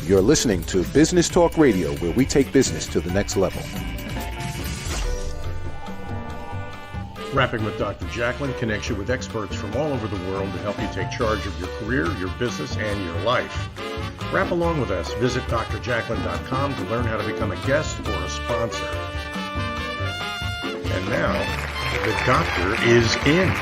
You're listening to Business Talk Radio, where we take business to the next level. Rapping with Dr. Jacalyn connects you with experts from all over the world to help you take charge of your career, your business, and your life. Rap along with us. Visit drjacalyn.com to learn how to become a guest or a sponsor. And now, the doctor is in.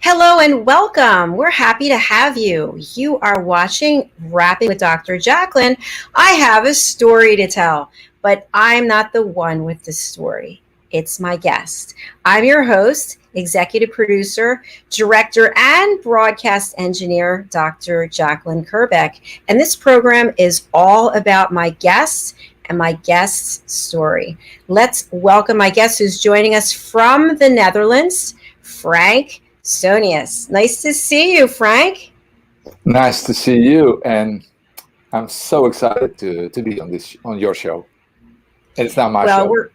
Hello and welcome. We're happy to have you. You are watching Rapping with Dr. Jacalyn. I have a story to tell, but I'm not the one with the story. It's my guest. I'm your host, executive producer, director, and broadcast engineer, Dr. Jacalyn Kerbeck. And this program is all about my guests and my guest's story. Let's welcome my guest who's joining us from the Netherlands, Frank Soonius. Nice to see you, Frank. Nice to see you, and I'm so excited to be on your show. It's not my show.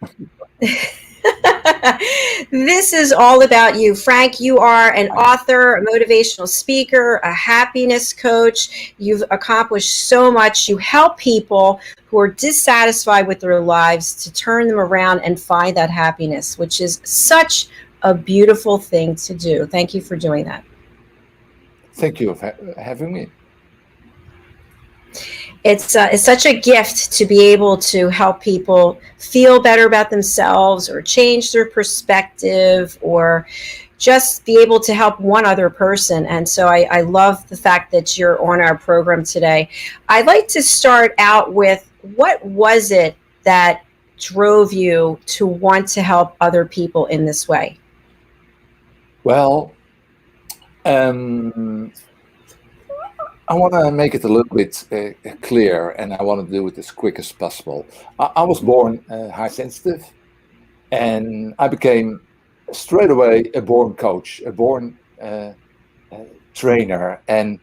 This is all about you, Frank. You are an author, a motivational speaker, a happiness coach. You've accomplished so much. You help people who are dissatisfied with their lives to turn them around and find that happiness, which is such a beautiful thing to do. Thank you for doing that. Thank you for having me. It's such a gift to be able to help people feel better about themselves or change their perspective or just be able to help one other person. And so I love the fact that you're on our program today. I'd like to start out with, what was it that drove you to want to help other people in this way? Well, I want to make it a little bit clear, and I want to do it as quick as possible. I was born high sensitive, and I became straight away a born coach, a born trainer. And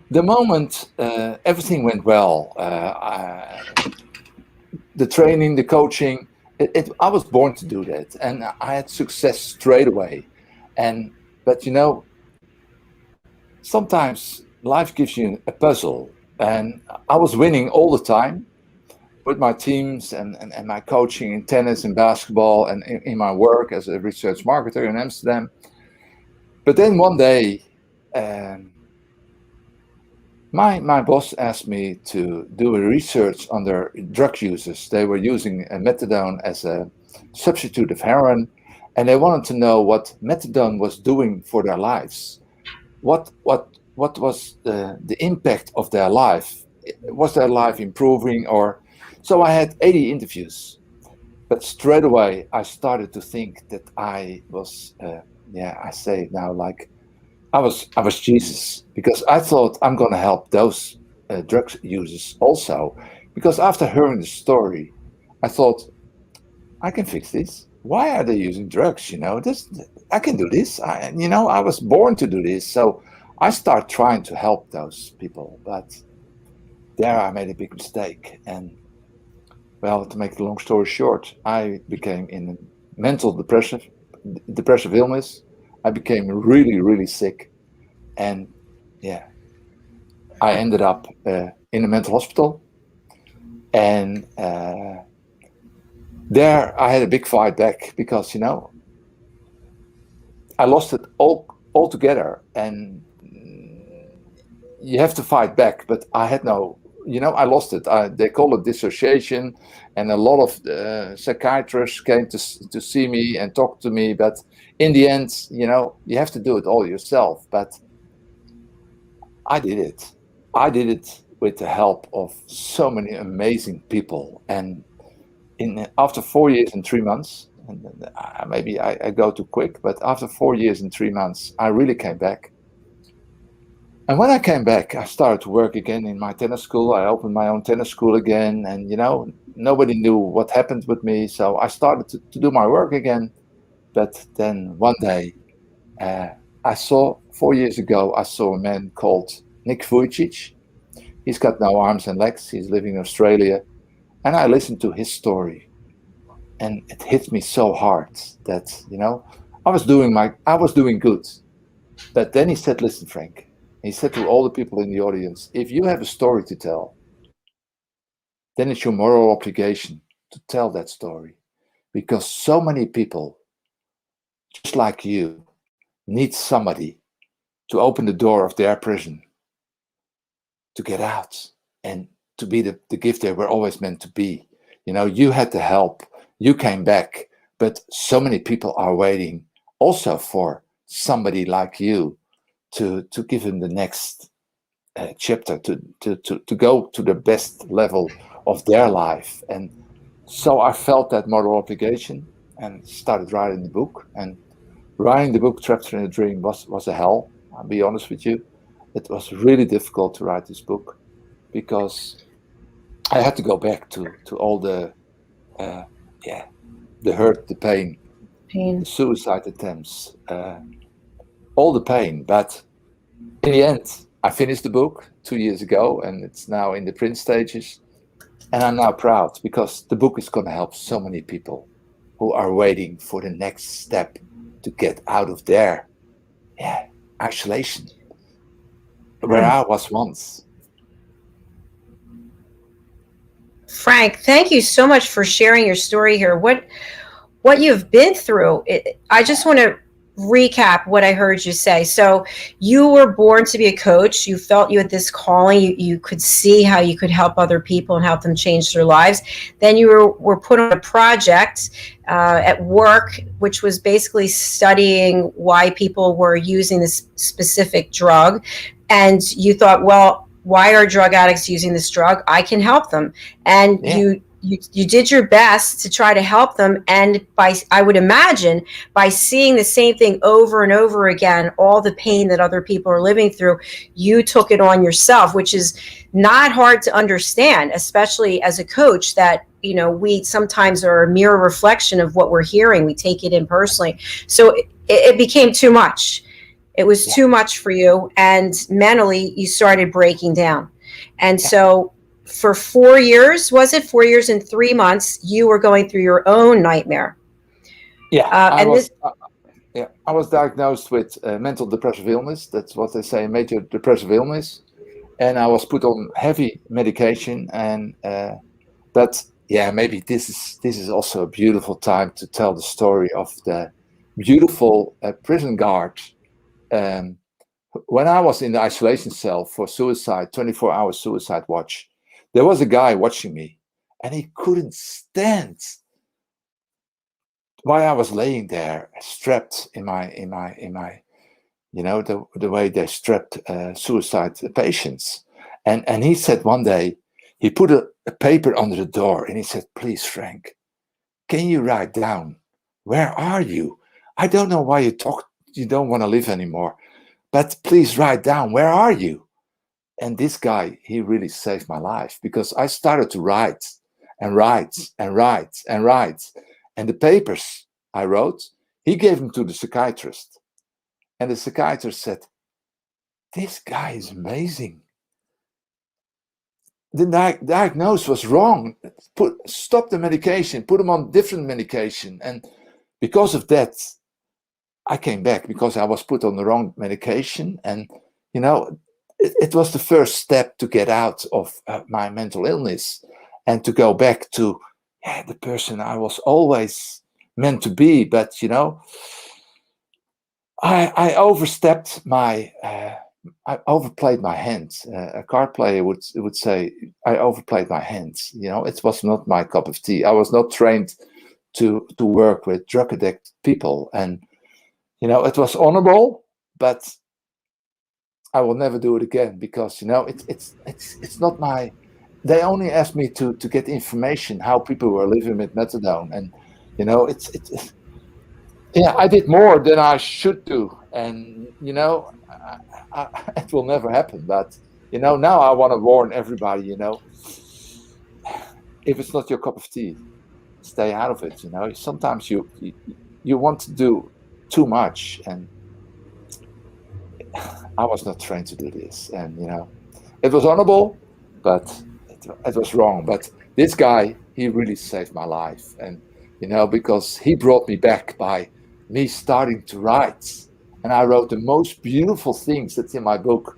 the moment everything went well, the training, the coaching, I was born to do that, and I had success straight away. But you know, sometimes life gives you a puzzle, and I was winning all the time with my teams and my coaching in tennis and basketball and in my work as a research marketer in Amsterdam. But then one day, my boss asked me to do a research on their drug users. They were using methadone as a substitute of heroin, and they wanted to know what methadone was doing for their lives. What was the impact of their life? Was their life improving? Or so I had 80 interviews, but straight away I started to think that I was, I say it now, like I was Jesus, because I thought I'm going to help those drug users also. Because after hearing the story, I thought I can fix this. Why are they using drugs? You know, I can do this. I was born to do this. So I start trying to help those people, but there I made a big mistake. And well, to make the long story short, I became in a mental depressive illness. I became really, really sick. And I ended up in a mental hospital. And there I had a big fight back because, you know, I lost it all together. And you have to fight back, but I had no, I lost it. They call it dissociation, and a lot of psychiatrists came to see me and talk to me, but in the end, you have to do it all yourself. But I did it. I did it with the help of so many amazing people. And after 4 years and 3 months, and maybe I go too quick, but after 4 years and 3 months, I really came back. And when I came back, I started to work again in my tennis school. I opened my own tennis school again, and nobody knew what happened with me. So I started to do my work again. But then one day, 4 years ago, I saw a man called Nick Vujicic. He's got no arms and legs. He's living in Australia. And I listened to his story. and it hit me so hard that, I was doing good. But then he said, listen, Frank, he said to all the people in the audience, if you have a story to tell, then it's your moral obligation to tell that story, because so many people, just like you, need somebody to open the door of their prison, to get out and to be the gift they were always meant to be. You had the help, you came back, but so many people are waiting also for somebody like you to give them the next chapter, to go to the best level of their life. And so I felt that moral obligation and started writing the book. And writing the book Trapped in a Dream was a hell, I'll be honest with you. It was really difficult to write this book because I had to go back to all the hurt, the pain, the suicide attempts, all the pain. But in the end, I finished the book 2 years ago, and it's now in the print stages. And I'm now proud because the book is going to help so many people who are waiting for the next step to get out of their isolation, where I was once. Frank, thank you so much for sharing your story here. What you've been through. I just want to recap what I heard you say. So you were born to be a coach. You felt you had this calling. You could see how you could help other people and help them change their lives. Then you were put on a project at work, which was basically studying why people were using this specific drug. And you thought, well, why are drug addicts using this drug? I can help them. And you did your best to try to help them. And I would imagine, by seeing the same thing over and over again, all the pain that other people are living through, you took it on yourself, which is not hard to understand, especially as a coach, that, we sometimes are a mirror reflection of what we're hearing. We take it in personally. So it became too much. It was too much for you. And mentally, you started breaking down. And so for 4 years, was it 4 years and 3 months, you were going through your own nightmare? I was diagnosed with mental depressive illness. That's what they say, major depressive illness. And I was put on heavy medication. And maybe this is also a beautiful time to tell the story of the beautiful prison guard. When I was in the isolation cell for suicide, 24-hour suicide watch, there was a guy watching me, and he couldn't stand why I was laying there, strapped in my, the way they strapped suicide patients. And he said one day, he put a paper under the door, and he said, please, Frank, can you write down, where are you? I don't know why you don't want to live anymore, but please write down, where are you? And this guy, he really saved my life, because I started to write and write and write and write. And the papers I wrote, he gave them to the psychiatrist. And the psychiatrist said, this guy is amazing. The diagnosis was wrong. Stop the medication, put him on different medication. And because of that, I came back, because I was put on the wrong medication. And, it was the first step to get out of my mental illness and to go back to the person I was always meant to be. But, I overstepped I overplayed my hand. A card player would say, I overplayed my hand. It was not my cup of tea. I was not trained to work with drug addict people. And, it was honorable, but I will never do it again, because it's not my. They only asked me to get information how people were living with methadone, and I did more than I should do, and it will never happen. But now I want to warn everybody. If it's not your cup of tea, stay out of it. Sometimes you want to do too much, and I was not trained to do this, and it was honorable, but it was wrong. But this guy, he really saved my life, and because he brought me back by me starting to write. And I wrote the most beautiful things that's in my book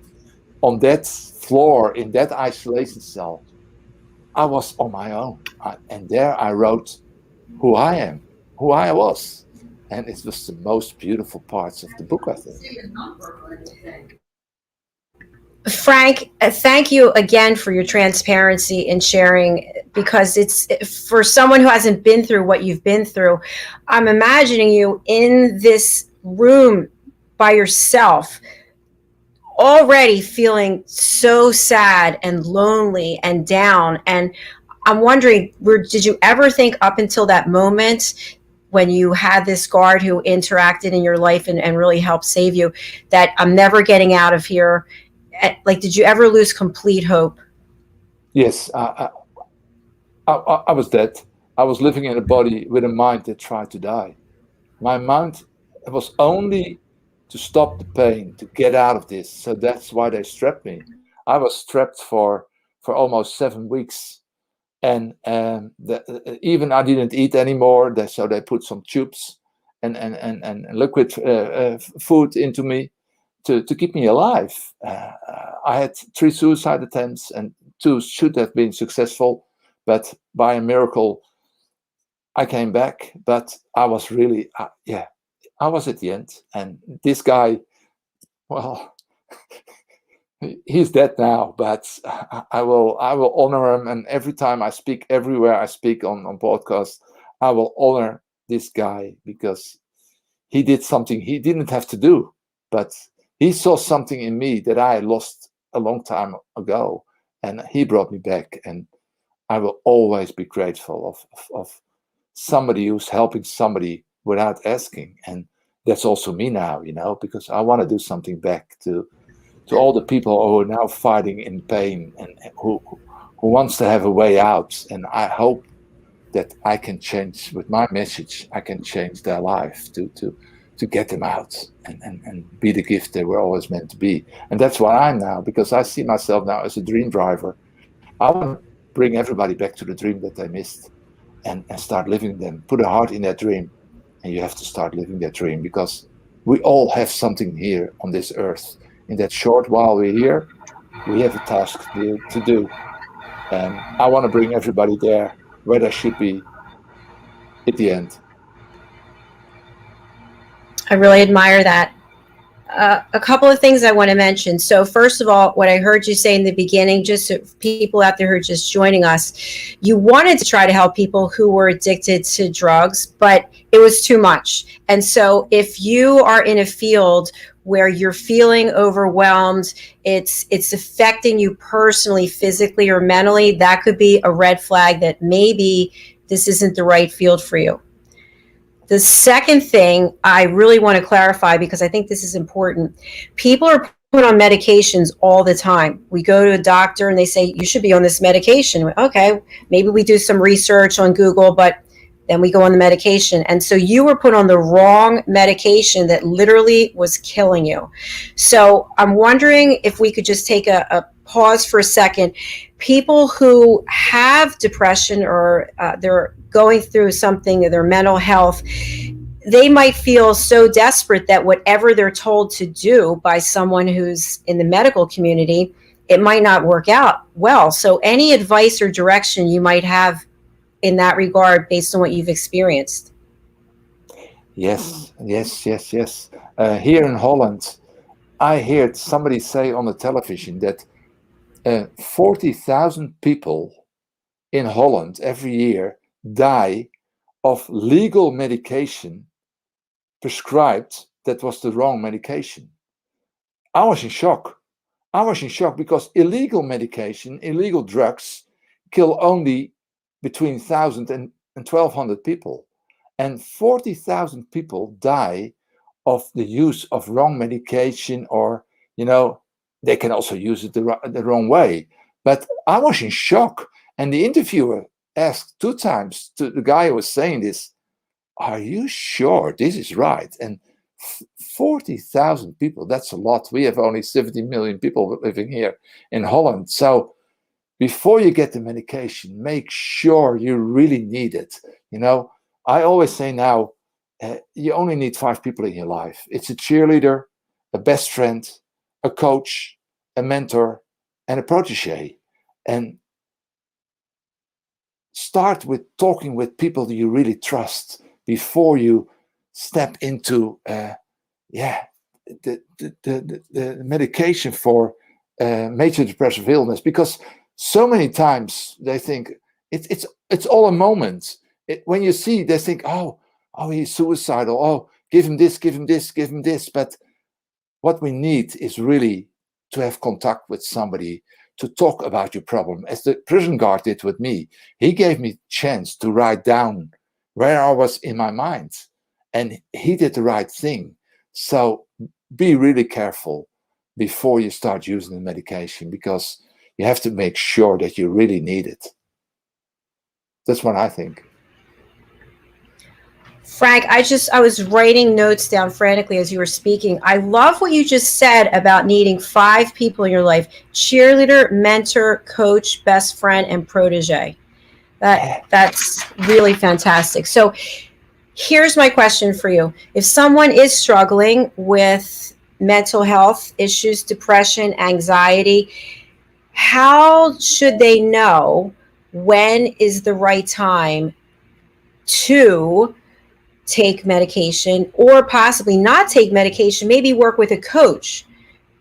on that floor, in that isolation cell. I was on my own. And there I wrote who I am, who I was. And it was the most beautiful parts of the book, I think. Frank, thank you again for your transparency and sharing, because it's for someone who hasn't been through what you've been through. I'm imagining you in this room by yourself, already feeling so sad and lonely and down. And I'm wondering, did you ever think up until that moment when you had this guard who interacted in your life and really helped save you, that I'm never getting out of here? Like, did you ever lose complete hope? Yes, I was dead. I was living in a body with a mind that tried to die. My mind was only to stop the pain, to get out of this. So that's why they strapped me. I was strapped for almost 7 weeks. And even I didn't eat anymore. So they put some tubes and liquid food into me to keep me alive. I had 3 suicide attempts, and 2 should have been successful, but by a miracle, I came back. But I was really, I was at the end. And this guy, well, he's dead now, but I will honor him. And every time I speak, everywhere I speak on podcasts, I will honor this guy, because he did something he didn't have to do, but he saw something in me that I lost a long time ago, and he brought me back. And I will always be grateful of somebody who's helping somebody without asking. And that's also me now, because I want to do something back to all the people who are now fighting in pain, and who wants to have a way out. And I hope that I can change with my message. I can change their life to get them out and be the gift they were always meant to be. And that's what I'm now, because I see myself now as a dream driver. I want to bring everybody back to the dream that they missed, and start living them. Put a heart in that dream, and you have to start living that dream, because we all have something here on this earth. In that short while we're here, we have a task to do. And I want to bring everybody there where they should be at the end. I really admire that. A couple of things I want to mention. So first of all, what I heard you say in the beginning, just so people out there who are just joining us, you wanted to try to help people who were addicted to drugs, but it was too much. And so if you are in a field where you're feeling overwhelmed, it's affecting you personally, physically, or mentally, that could be a red flag that maybe this isn't the right field for you. The second thing I really want to clarify, because I think this is important, people are put on medications all the time. We go to a doctor and they say, you should be on this medication. Okay, maybe we do some research on Google, but then we go on the medication. And so you were put on the wrong medication that literally was killing you. So I'm wondering if we could just take a pause for a second. People who have depression, or they're going through something in their mental health, they might feel so desperate that whatever they're told to do by someone who's in the medical community, it might not work out well. So any advice or direction you might have in that regard based on what you've experienced? Yes. Here in Holland, I heard somebody say on the television that 40,000 people in Holland every year die of legal medication prescribed that was the wrong medication. I was in shock. Because illegal medication, illegal drugs, kill only between 1,000 and 1,200 people. And 40,000 people die of the use of wrong medication, or, they can also use it the wrong way. But I was in shock. And the interviewer asked 2 times to the guy who was saying this, are you sure this is right? And 40,000 people, that's a lot. We have only 70 million people living here in Holland. So before you get the medication, make sure you really need it. I always say now, you only need 5 people in your life. It's a cheerleader, a best friend, a coach, a mentor, and a protege. And start with talking with people that you really trust before you step into the medication for major depressive illness, because so many times they think it's all a moment. When you see, they think, oh, he's suicidal. Oh, give him this, give him this, give him this. But what we need is really to have contact with somebody to talk about your problem, as the prison guard did with me. He gave me chance to write down where I was in my mind, and he did the right thing. So be really careful before you start using the medication, because you have to make sure that you really need it. That's what I think. Frank, I was writing notes down frantically as you were speaking. I love what you just said about needing 5 people in your life: cheerleader, mentor, coach, best friend, and protege. That's really fantastic. So here's my question for you. If someone is struggling with mental health issues, depression, anxiety, how should they know when is the right time to take medication, or possibly not take medication, maybe work with a coach,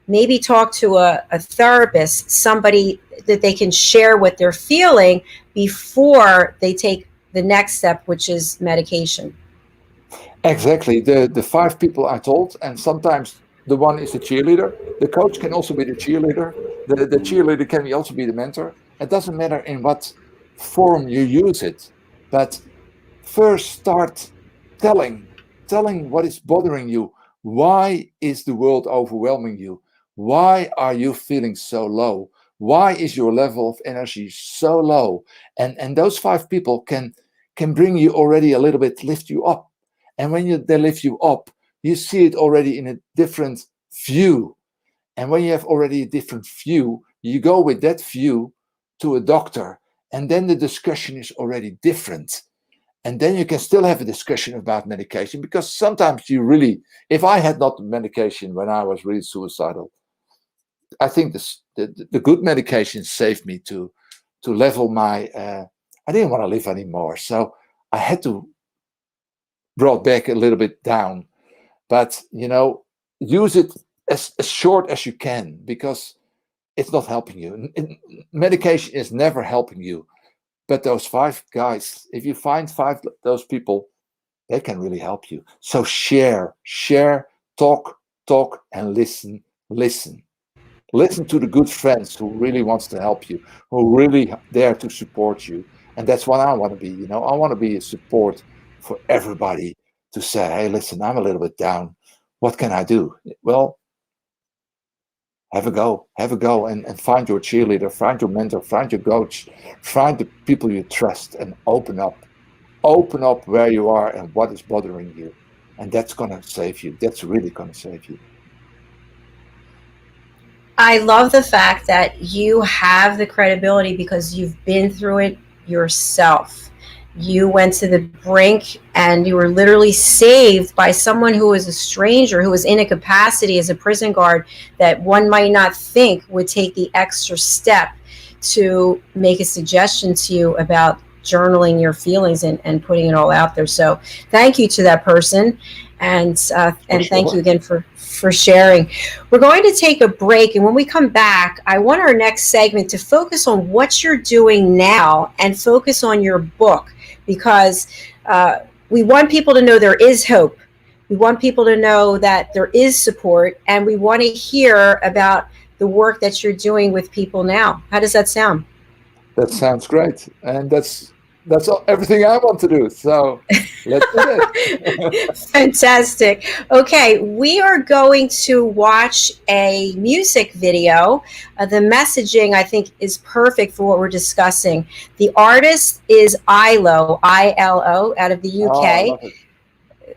maybe talk to a therapist, somebody that they can share what they're feeling before they take the next step, which is medication? Exactly. The 5 people I told, and sometimes the one is the cheerleader. The coach can also be the cheerleader. The cheerleader can also be the mentor. It doesn't matter in what form you use it, but first start telling what is bothering you. Why is the world overwhelming you? Why are you feeling so low? Why is your level of energy so low? And those 5 people can bring you already a little bit, lift you up. And when they lift you up, you see it already in a different view. And when you have already a different view, you go with that view to a doctor, and then the discussion is already different. And then you can still have a discussion about medication, because sometimes you really, if I had not medication when I was really suicidal, I think the good medication saved me to level my, I didn't want to live anymore. So I had to brought back a little bit down. But, use it as short as you can, because it's not helping you. Medication is never helping you. But those 5 guys, if you find 5 those people, they can really help you. So share, talk, and listen. Listen to the good friends who really wants to help you, who really there to support you. And that's what I want to be. I want to be a support for everybody, to say, hey, listen, I'm a little bit down. What can I do? Well, have a go and find your cheerleader, find your mentor, find your coach, find the people you trust, and open up where you are and what is bothering you. And that's going to save you. That's really going to save you. I love the fact that you have the credibility because you've been through it yourself. You went to the brink and you were literally saved by someone who was a stranger, who was in a capacity as a prison guard that one might not think would take the extra step to make a suggestion to you about journaling your feelings and putting it all out there. So thank you to that person. And thank you again for sharing. We're going to take a break, and when we come back, I want our next segment to focus on what you're doing now and focus on your book, because we want people to know there is hope. We want people to know that there is support, and we want to hear about the work that you're doing with people now. How does that sound? That sounds great, and that's everything I want to do. So let's do it. Fantastic. Okay, we are going to watch a music video. The messaging, I think, is perfect for what we're discussing. The artist is ILO, I-L-O, out of the UK. Oh,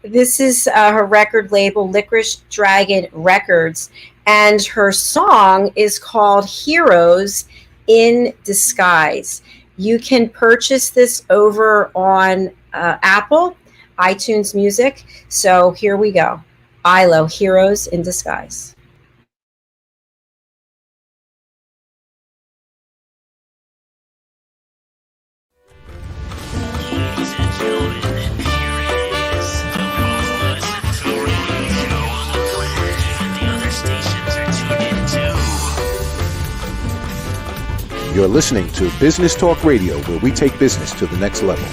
this is her record label, Licorice Dragon Records, and her song is called Heroes in Disguise. You can purchase this over on Apple, iTunes Music. So here we go. ILO, Heroes in Disguise. You're listening to Business Talk Radio, where we take business to the next level.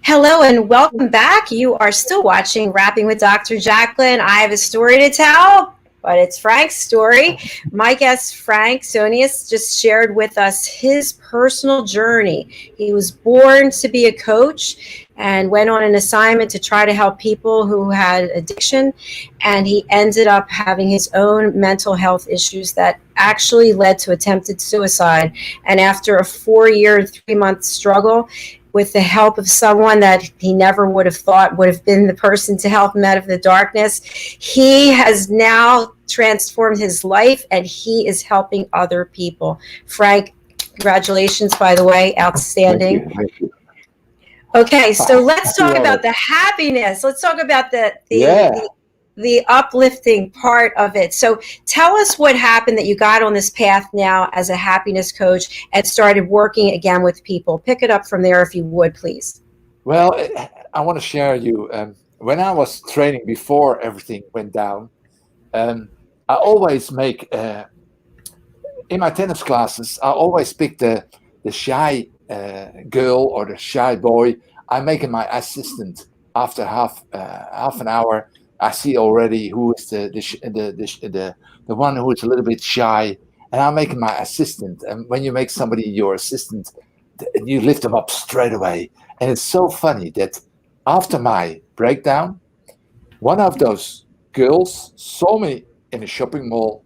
Hello and welcome back. You are still watching Rapping with Dr. Jacalyn. I have a story to tell, but it's Frank's story. My guest, Frank Soonius, just shared with us his personal journey. He was born to be a coach and went on an assignment to try to help people who had addiction. And he ended up having his own mental health issues that actually led to attempted suicide. And after a 4-year, 3-month struggle, with the help of someone that he never would have thought would have been the person to help him out of the darkness, he has now transformed his life and he is helping other people. Frank, congratulations, by the way, outstanding. Thank you. Okay, so let's talk about the happiness. Let's talk about the uplifting part of it. So tell us what happened that you got on this path now as a happiness coach and started working again with people. Pick it up from there if you would, please. Well, I want to share you. When I was training before everything went down, I always make, in my tennis classes, I always pick the shy girl or the shy boy. I make him my assistant. After half an hour, I see already who is the one who is a little bit shy, and I make him my assistant. And when you make somebody your assistant, you lift them up straight away. And it's so funny that after my breakdown, one of those girls saw me in a shopping mall,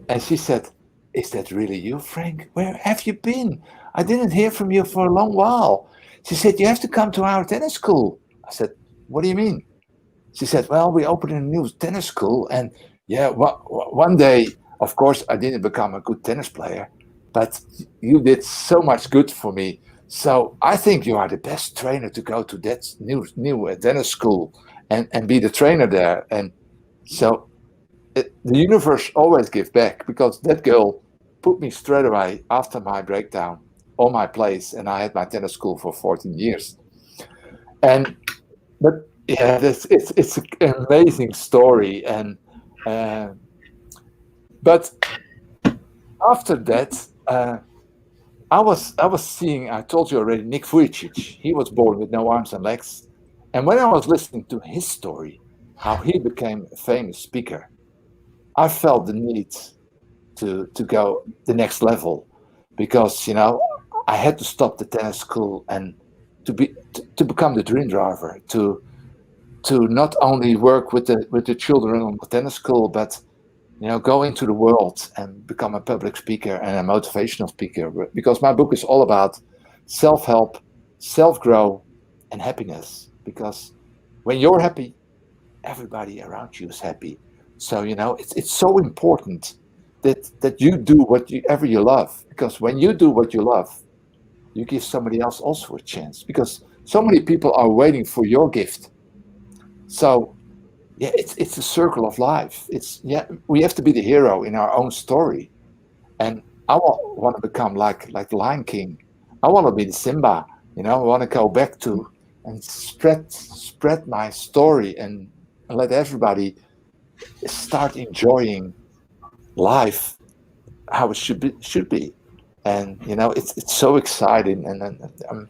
and she said, "Is that really you, Frank? Where have you been? I didn't hear from you for a long while." She said, "You have to come to our tennis school." I said, "What do you mean?" She said, "Well, we opened a new tennis school, and yeah, one day, of course, I didn't become a good tennis player, but you did so much good for me. So I think you are the best trainer to go to that new tennis school and be the trainer there." And so the universe always gives back, because that girl put me straight away after my breakdown on my place, and I had my tennis school for 14 years. But yeah, it's an amazing story, and but after that, I was seeing. I told you already, Nick Vujicic. He was born with no arms and legs, and when I was listening to his story, how he became a famous speaker, I felt the need to go the next level, because I had to stop the tennis school and to become the dream driver, to not only work with the children on the tennis school, but go into the world and become a public speaker and a motivational speaker. Because my book is all about self-help, self-grow, and happiness. Because when you're happy, everybody around you is happy. So it's so important that you do whatever you love. Because when you do what you love, you give somebody else also a chance. Because so many people are waiting for your gift. So yeah, it's a circle of life. We have to be the hero in our own story. And I want to become like the Lion King. I want to be the Simba. I want to go back to and spread my story and let everybody start enjoying life how it should be. And it's so exciting, and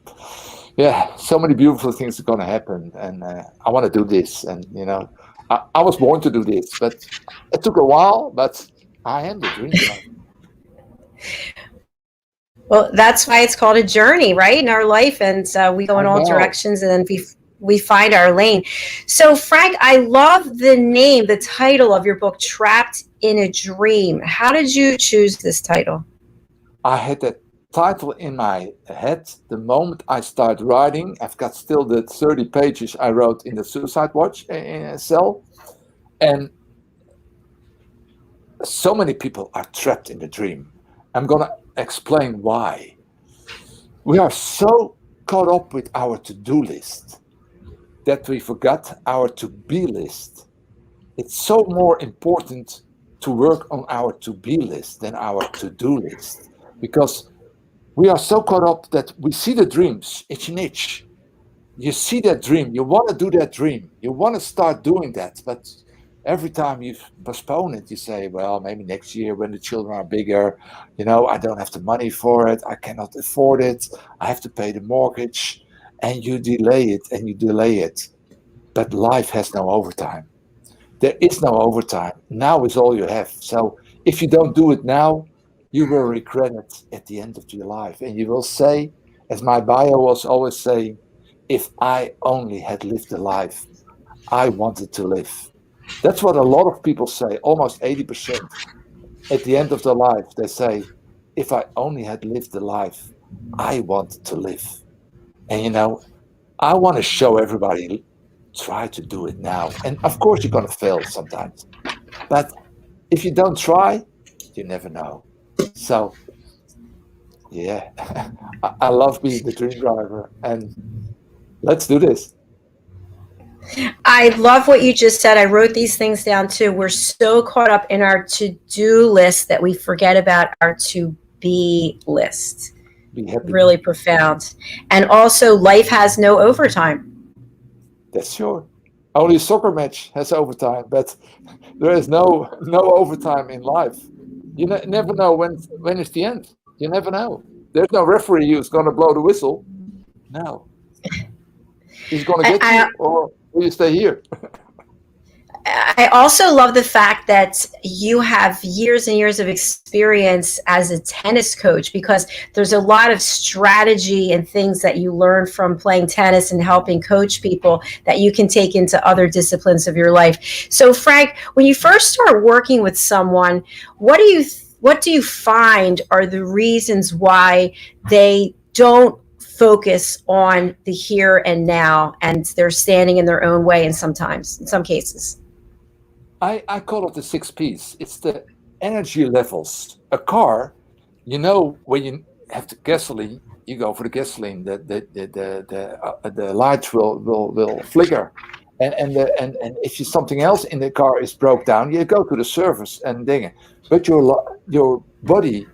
so many beautiful things are going to happen, and I want to do this. And I was born to do this, but it took a while, but I am the dream driver. Well, that's why it's called a journey, right, in our life, and we go in all directions, and then we find our lane. So Frank, I love the name, the title of your book, Trapped in a Dream. How did you choose this title? I had that title in my head the moment I started writing. I've got still the 30 pages I wrote in the suicide watch in a cell. And so many people are trapped in the dream. I'm going to explain why. We are so caught up with our to-do list that we forgot our to-be list. It's so more important to work on our to-be list than our to-do list, because we are so caught up that we see the dreams. It's an itch. You see that dream. You want to do that dream. You want to start doing that. But every time you postpone it, you say, well, maybe next year when the children are bigger, I don't have the money for it. I cannot afford it. I have to pay the mortgage. And you delay it and you delay it. But life has no overtime. There is no overtime. Now is all you have. So if you don't do it now, you will regret it at the end of your life. And you will say, as my bio was always saying, if I only had lived the life I wanted to live. That's what a lot of people say, almost 80%. At the end of their life, they say, if I only had lived the life I wanted to live. And I want to show everybody, try to do it now. And of course you're going to fail sometimes. But if you don't try, you never know. So, yeah, I love being the dream driver, and let's do this. I love what you just said. I wrote these things down too. We're so caught up in our to-do list that we forget about our to-be list. Be happy. Really profound. And also, life has no overtime. That's sure. Only a soccer match has overtime, but there is no overtime in life. You never know when it's the end. You never know. There's no referee who's going to blow the whistle. No. He's going to get you, or will you stay here? I also love the fact that you have years and years of experience as a tennis coach, because there's a lot of strategy and things that you learn from playing tennis and helping coach people that you can take into other disciplines of your life. So Frank, when you first start working with someone, what do you find are the reasons why they don't focus on the here and now, and they're standing in their own way in some cases? I call it the 6 P's. It's the energy levels. A car, when you have the gasoline, you go for the gasoline. The lights will flicker, and if something else in the car is broke down, you go to the service and ding it. But your body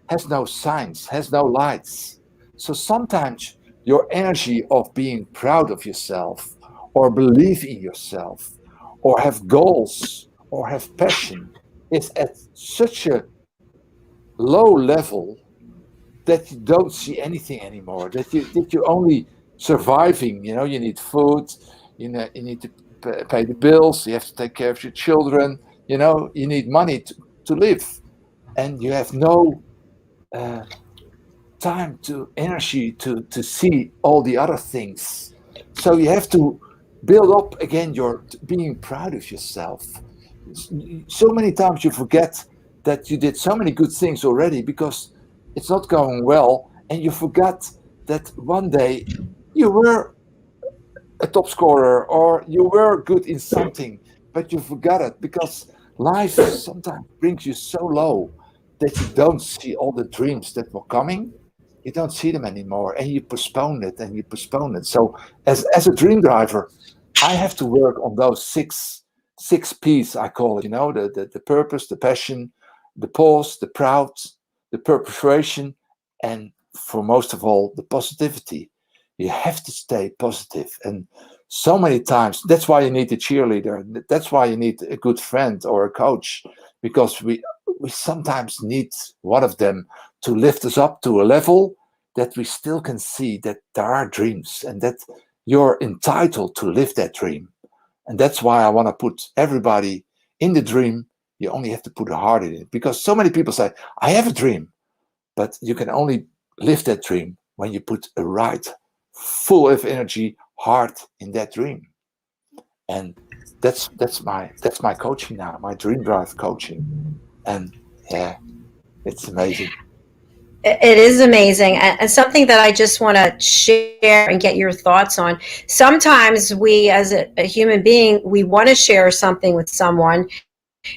has no signs, has no lights. So sometimes your energy of being proud of yourself, or believe in yourself, or have goals, or have passion, is at such a low level that you don't see anything anymore. That you're only surviving. You need food. You need to pay the bills. You have to take care of your children. You need money to live, and you have no time to energy to see all the other things. So you have to build up again your being proud of yourself. So many times you forget that you did so many good things already because it's not going well, and you forgot that one day you were a top scorer or you were good in something, but you forgot it because life sometimes brings you so low that you don't see all the dreams that were coming. You don't see them anymore, and you postpone it and you postpone it. So as a dream driver, I have to work on those six P's, I call it, the purpose, the passion, the pause, the proud, the preparation, and for most of all, the positivity. You have to stay positive. And so many times, that's why you need a cheerleader. That's why you need a good friend or a coach, because we sometimes need one of them to lift us up to a level that we still can see that there are dreams and that you're entitled to live that dream. And that's why I want to put everybody in the dream. You only have to put a heart in it, because so many people say, I have a dream, but you can only live that dream when you put a right, full of energy heart in that dream. And that's my coaching now, my dream drive coaching. And yeah, it's amazing. It is amazing, and something that I just want to share and get your thoughts on. Sometimes we, as a human being, we want to share something with someone,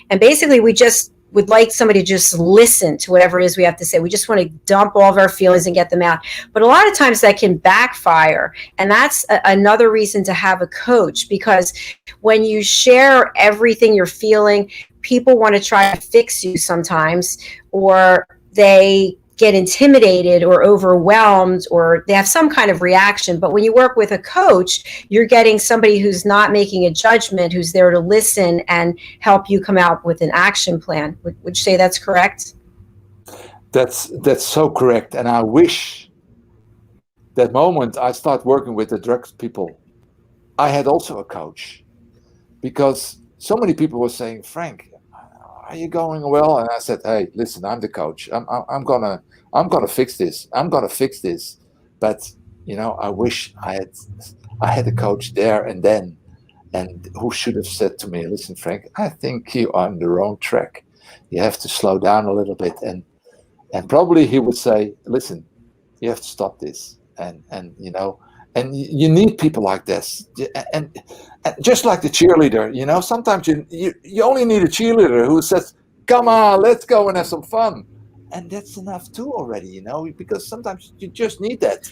and basically we just would like somebody to just listen to whatever it is we have to say. We just want to dump all of our feelings and get them out. But a lot of times that can backfire. And that's another reason to have a coach, because when you share everything you're feeling, people want to try to fix you sometimes, or they get intimidated or overwhelmed, or they have some kind of reaction. But when you work with a coach, you're getting somebody who's not making a judgment, who's there to listen and help you come out with an action plan. Would you say that's correct? That's so correct. And I wish that moment I start working with the drugs people, I had also a coach, because so many people were saying, Frank, are you going well? And I said, hey, listen, I'm the coach. I'm gonna fix this. I'm gonna fix this. But I wish I had a coach there and then, and who should have said to me, listen, Frank, I think you are on the wrong track. You have to slow down a little bit. And probably he would say, listen, you have to stop this. And you need people like this. And just like the cheerleader, sometimes you only need a cheerleader who says, come on, let's go and have some fun. And that's enough too already, because sometimes you just need that.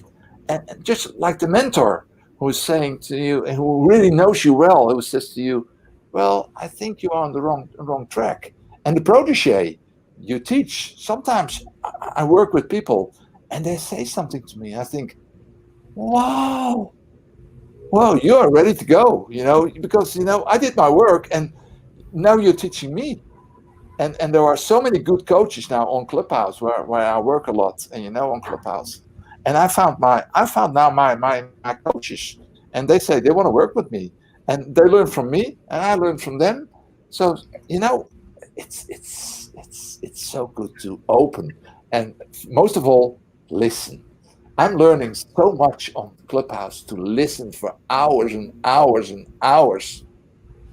And just like the mentor who is saying to you, and who really knows you well, who says to you, well, I think you are on the wrong track. And the protege you teach, sometimes I work with people and they say something to me. I think, wow, you are ready to go, because, I did my work and now you're teaching me. And there are so many good coaches now on Clubhouse where I work a lot, and on Clubhouse. And I found now my coaches, and they say they want to work with me, and they learn from me, and I learn from them. So it's so good to open, and most of all, listen. I'm learning so much on Clubhouse to listen for hours and hours and hours,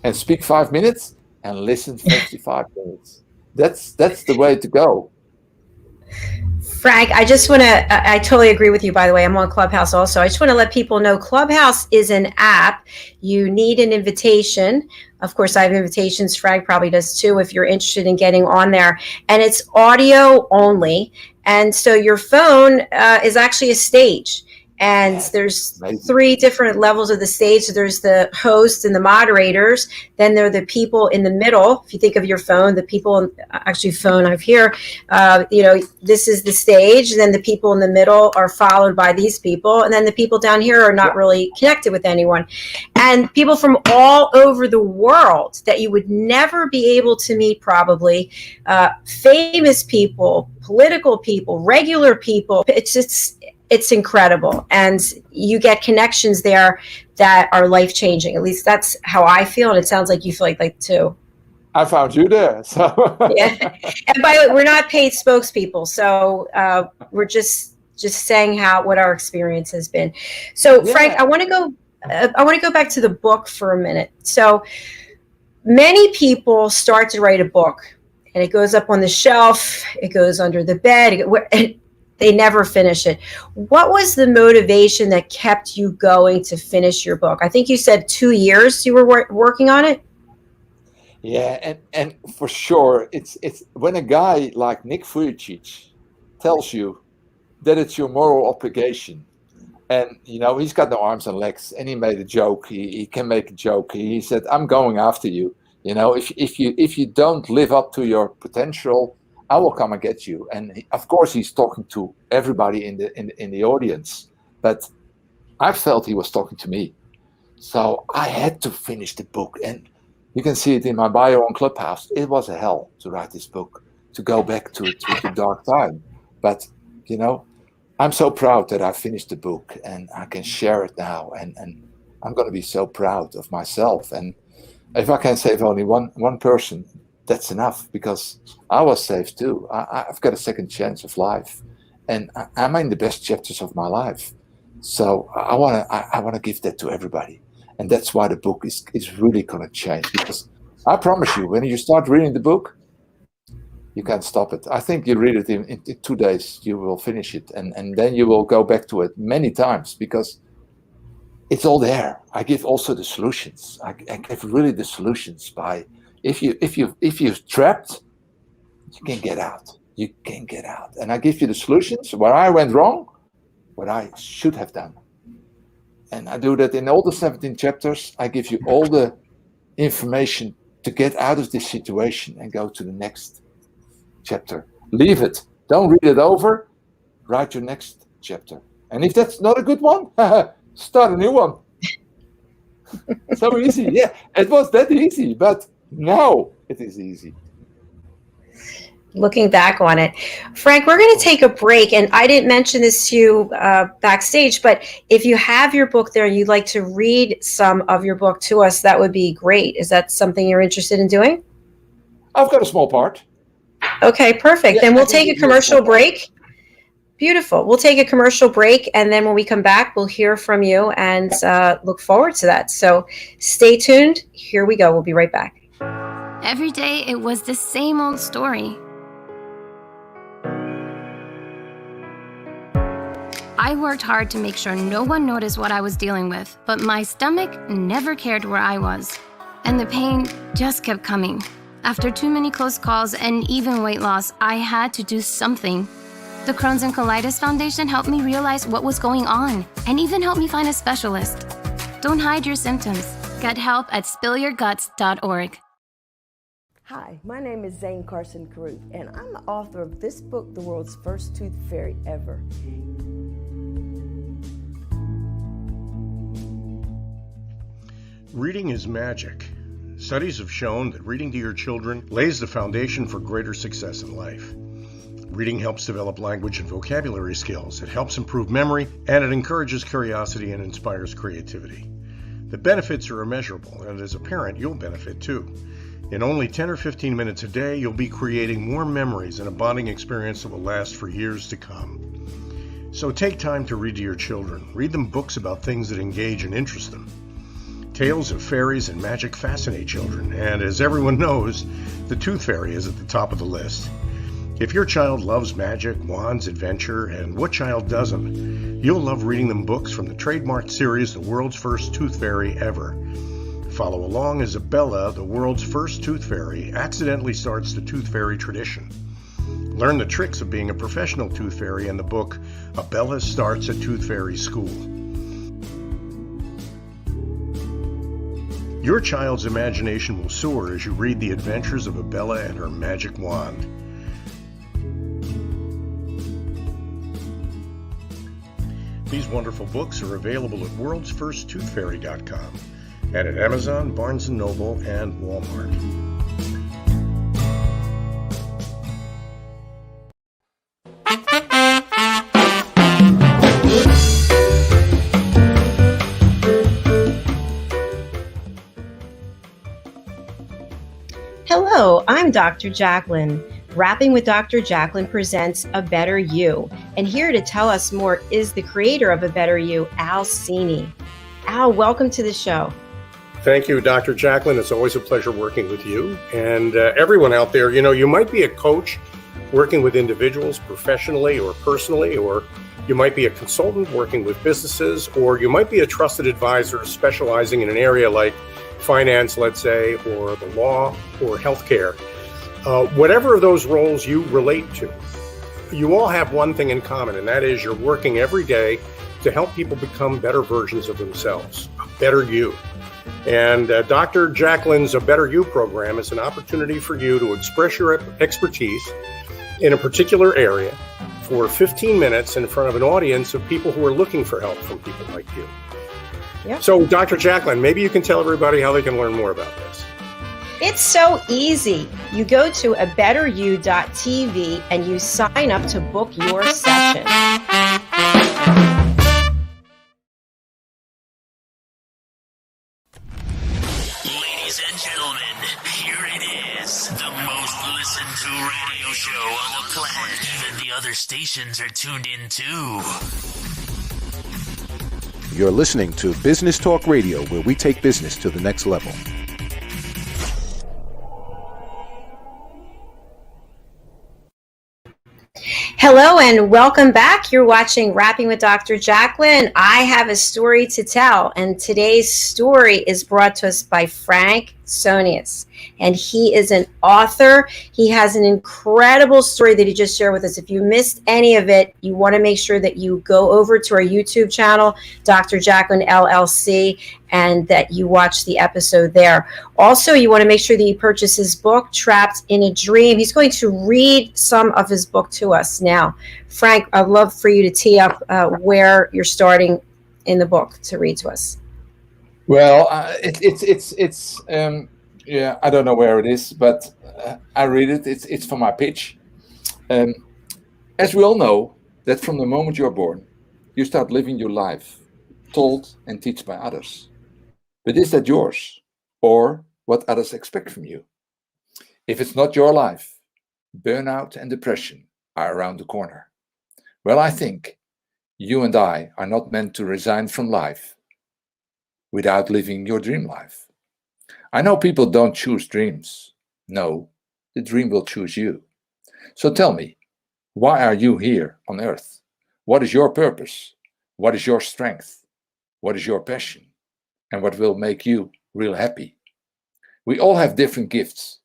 and speak 5 minutes and listen 55 minutes. That's the way to go. Frank, I totally agree with you, by the way. I'm on Clubhouse also. I just want to let people know Clubhouse is an app. You need an invitation. Of course, I have invitations. Frank probably does too, if you're interested in getting on there. And it's audio only. And so your phone is actually a stage. And there's 3 different levels of the stage. So there's the host and the moderators. Then there are the people in the middle. If you think of your phone, the people, actually phone I have here, this is the stage. And then the people in the middle are followed by these people. And then the people down here are not really connected with anyone. And people from all over the world that you would never be able to meet probably, famous people, political people, regular people. It's incredible. And you get connections there that are life-changing. At least that's how I feel. And it sounds like you feel like that too. I found you there. So yeah. And by the way, we're not paid spokespeople. So we're just saying what our experience has been. So Frank, I want to go back to the book for a minute. So many people start to write a book and it goes up on the shelf. It goes under the bed. They never finish it. What was the motivation that kept you going to finish your book? I think you said 2 years you were working on it. Yeah, and for sure, it's when a guy like Nick Vujicic tells you that it's your moral obligation, and he's got no arms and legs, and he made a joke. He can make a joke. He said, "I'm going after you. If you don't live up to your potential, I will come and get you." And of course, he's talking to everybody in the audience, but I felt he was talking to me. So I had to finish the book, and you can see it in my bio on Clubhouse. It was a hell to write this book, to go back to the dark time. But I'm so proud that I finished the book and I can share it now, and I'm going to be so proud of myself. And if I can save only one person, that's enough, because I was saved too. I've got a second chance of life, and I'm in the best chapters of my life. So I want to give that to everybody, and that's why the book is really going to change. Because I promise you, when you start reading the book, you can't stop it. I think you read it in 2 days, you will finish it, and then you will go back to it many times, because it's all there. I give also the solutions. I give really the solutions by if you're trapped, you can get out. You can get out. And I give you the solutions, where I went wrong, what I should have done. And I do that in all the 17 chapters. I give you all the information to get out of this situation and go to the next chapter. Leave it. Don't read it over. Write your next chapter. And if that's not a good one, start a new one. So easy. Yeah, it was that easy, but now it is easy. Looking back on it. Frank, we're going to take a break, and I didn't mention this to you backstage, but if you have your book there and you'd like to read some of your book to us, that would be great. Is that something you're interested in doing? I've got a small part. Okay, perfect. Yeah, then we'll take a commercial break. Beautiful. We'll take a commercial break, and then when we come back, we'll hear from you and look forward to that. So stay tuned. Here we go. We'll be right back. Every day it was the same old story. I worked hard to make sure no one noticed what I was dealing with, but my stomach never cared where I was. And the pain just kept coming. After too many close calls and even weight loss, I had to do something. The Crohn's and Colitis Foundation helped me realize what was going on and even helped me find a specialist. Don't hide your symptoms. Get help at spillyourguts.org. Hi, my name is Zane Carson Caruth, and I'm the author of this book, The World's First Tooth Fairy Ever. Reading is magic. Studies have shown that reading to your children lays the foundation for greater success in life. Reading helps develop language and vocabulary skills. It helps improve memory, and it encourages curiosity and inspires creativity. The benefits are immeasurable, and as a parent, you'll benefit too. In only 10 or 15 minutes a day, you'll be creating more memories and a bonding experience that will last for years to come. So take time to read to your children. Read them books about things that engage and interest them. Tales of fairies and magic fascinate children, and as everyone knows, the Tooth Fairy is at the top of the list. If your child loves magic, wands, adventure, and what child doesn't, you'll love reading them books from the trademarked series, The World's First Tooth Fairy Ever. Follow along as Abella, the world's first tooth fairy, accidentally starts the tooth fairy tradition. Learn the tricks of being a professional tooth fairy in the book, Abella Starts a Tooth Fairy School. Your child's imagination will soar as you read the adventures of Abella and her magic wand. These wonderful books are available at worldsfirsttoothfairy.com and at Amazon, Barnes & Noble, and Walmart. Hello, I'm Dr. Jacalyn. Rapping with Dr. Jacalyn presents A Better You. And here to tell us more is the creator of A Better You, Al Seany. Al, welcome to the show. Thank you, Dr. Jacalyn. It's always a pleasure working with you. And everyone out there, you might be a coach working with individuals professionally or personally, or you might be a consultant working with businesses, or you might be a trusted advisor specializing in an area like finance, let's say, or the law or healthcare. Whatever of those roles you relate to, you all have one thing in common, and that is you're working every day to help people become better versions of themselves, a better you. And Dr. Jacalyn's A Better You program is an opportunity for you to express your expertise in a particular area for 15 minutes in front of an audience of people who are looking for help from people like you. Yep. So, Dr. Jacalyn, maybe you can tell everybody how they can learn more about this. It's so easy. You go to abetteryou.tv and you sign up to book your session. Ladies and gentlemen, here it is, the most listened to radio show on the planet. Even the other stations are tuned in too. You're listening to Business Talk Radio, where we take business to the next level. Hello and welcome back. You're watching Rapping with Dr. Jacalyn. I have a story to tell, and today's story is brought to us by Frank. Soonius, and he is an author. He has an incredible story that he just shared with us. If you missed any of it, you want to make sure that you go over to our YouTube channel, Dr. Jacalyn LLC, and that you watch the episode there. Also, you want to make sure that you purchase his book, Trapped in a Dream. He's going to read some of his book to us now. Frank, I'd love for you to tee up where you're starting in the book to read to us. Well, yeah, I don't know where it is, but I read it. It's for my pitch. As we all know, that from the moment you're born, you start living your life, told and taught by others. But is that yours, or what others expect from you? If it's not your life, burnout and depression are around the corner. Well, I think you and I are not meant to resign from life without living your dream life. I know people don't choose dreams. No, the dream will choose you. So tell me, why are you here on earth? What is your purpose? What is your strength? What is your passion? And what will make you real happy? We all have different gifts,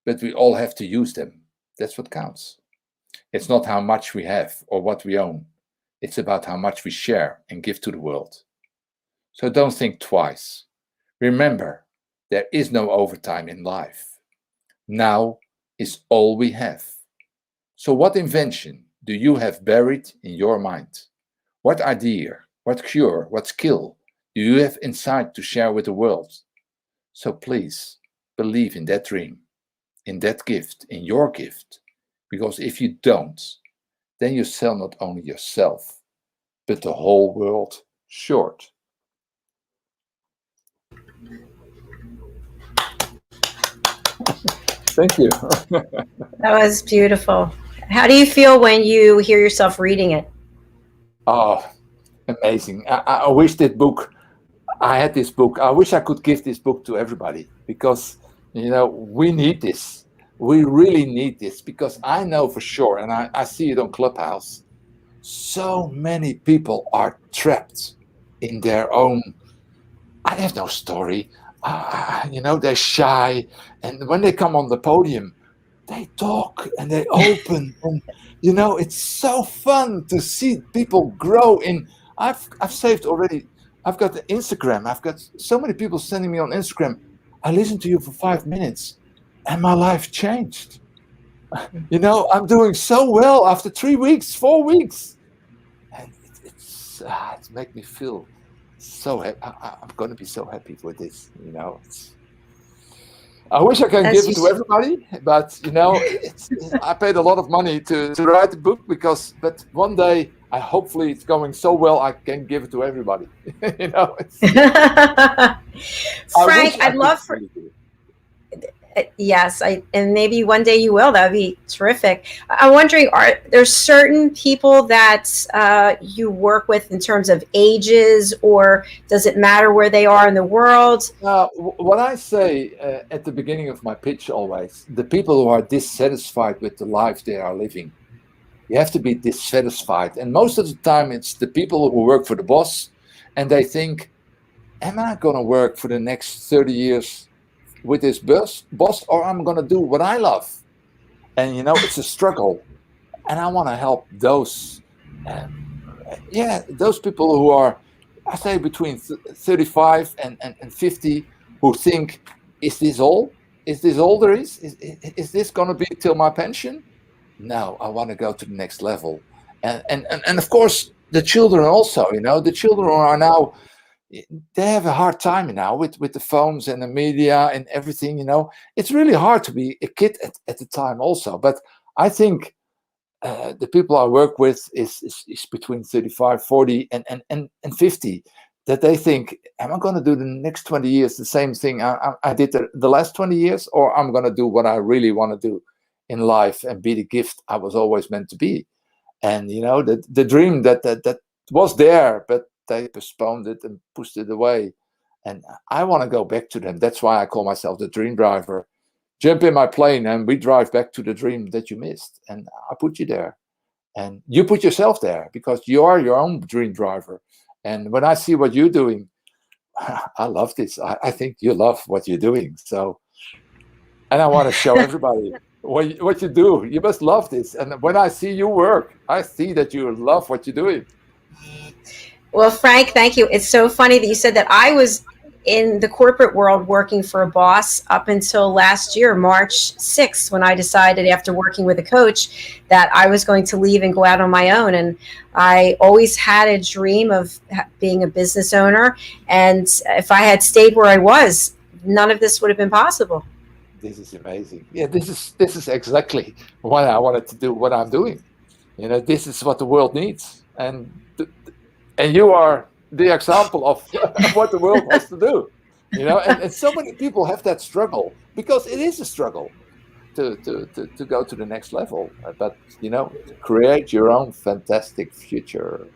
but we all have to use them. That's what counts. It's not how much we have or what we own. It's about how much we share and give to the world. So don't think twice. Remember, there is no overtime in life. Now is all we have. So what invention do you have buried in your mind? What idea, what cure, what skill do you have inside to share with the world? So please believe in that dream, in that gift, in your gift. Because if you don't, then you sell not only yourself, but the whole world short. Thank you. That was beautiful. How do you feel when you hear yourself reading it? Oh, amazing. I wish I had this book. I wish I could give this book to everybody because, we need this. We really need this because I know for sure, and I see it on Clubhouse, so many people are trapped in their own, I have no story. They're shy, and when they come on the podium, they talk and they open, and it's so fun to see people grow. I've saved already. I've got the Instagram. I've got so many people sending me on Instagram. I listened to you for 5 minutes, and my life changed. I'm doing so well after 3 weeks, 4 weeks, and it's makes me feel so happy. I'm going to be so happy with this. I wish I can give it to everybody, but I paid a lot of money to write the book but one day hopefully it's going so well I can give it to everybody. Frank, I'd love for yes, and maybe one day you will. That would be terrific. I'm wondering, are there certain people that you work with in terms of ages, or does it matter where they are in the world? What I say at the beginning of my pitch always, the people who are dissatisfied with the life they are living, you have to be dissatisfied. And most of the time it's the people who work for the boss, and they think, am I going to work for the next 30 years with this boss, or I'm going to do what I love? And it's a struggle, and I want to help those those people who are, I say, between 35 and 50, who think, is this all there is this going to be till my pension? No, I want to go to the next level. And of course the children also, the children are now, they have a hard time now with the phones and the media and everything. It's really hard to be a kid at the time also. But I think the people I work with is between 35, 40 and 50, that they think, am I going to do the next 20 years the same thing I did the last 20 years, or I'm going to do what I really want to do in life and be the gift I was always meant to be? And the dream that was there, but they postponed it and pushed it away. And I want to go back to them. That's why I call myself the dream driver. Jump in my plane and we drive back to the dream that you missed. And I put you there. And you put yourself there because you are your own dream driver. And when I see what you're doing, I love this. I think you love what you're doing. So, and I want to show everybody what you do. You must love this. And when I see you work, I see that you love what you're doing. Well, Frank, thank you. It's so funny that you said that. I was in the corporate world working for a boss up until last year, March 6th, when I decided after working with a coach that I was going to leave and go out on my own. And I always had a dream of being a business owner. And if I had stayed where I was, none of this would have been possible. This is amazing. Yeah, this is exactly what I wanted to do, what I'm doing. You know, this is what the world needs. And you are the example of what the world has to do, you know, and so many people have that struggle, because it is a struggle to go to the next level, but, you know, create your own fantastic future.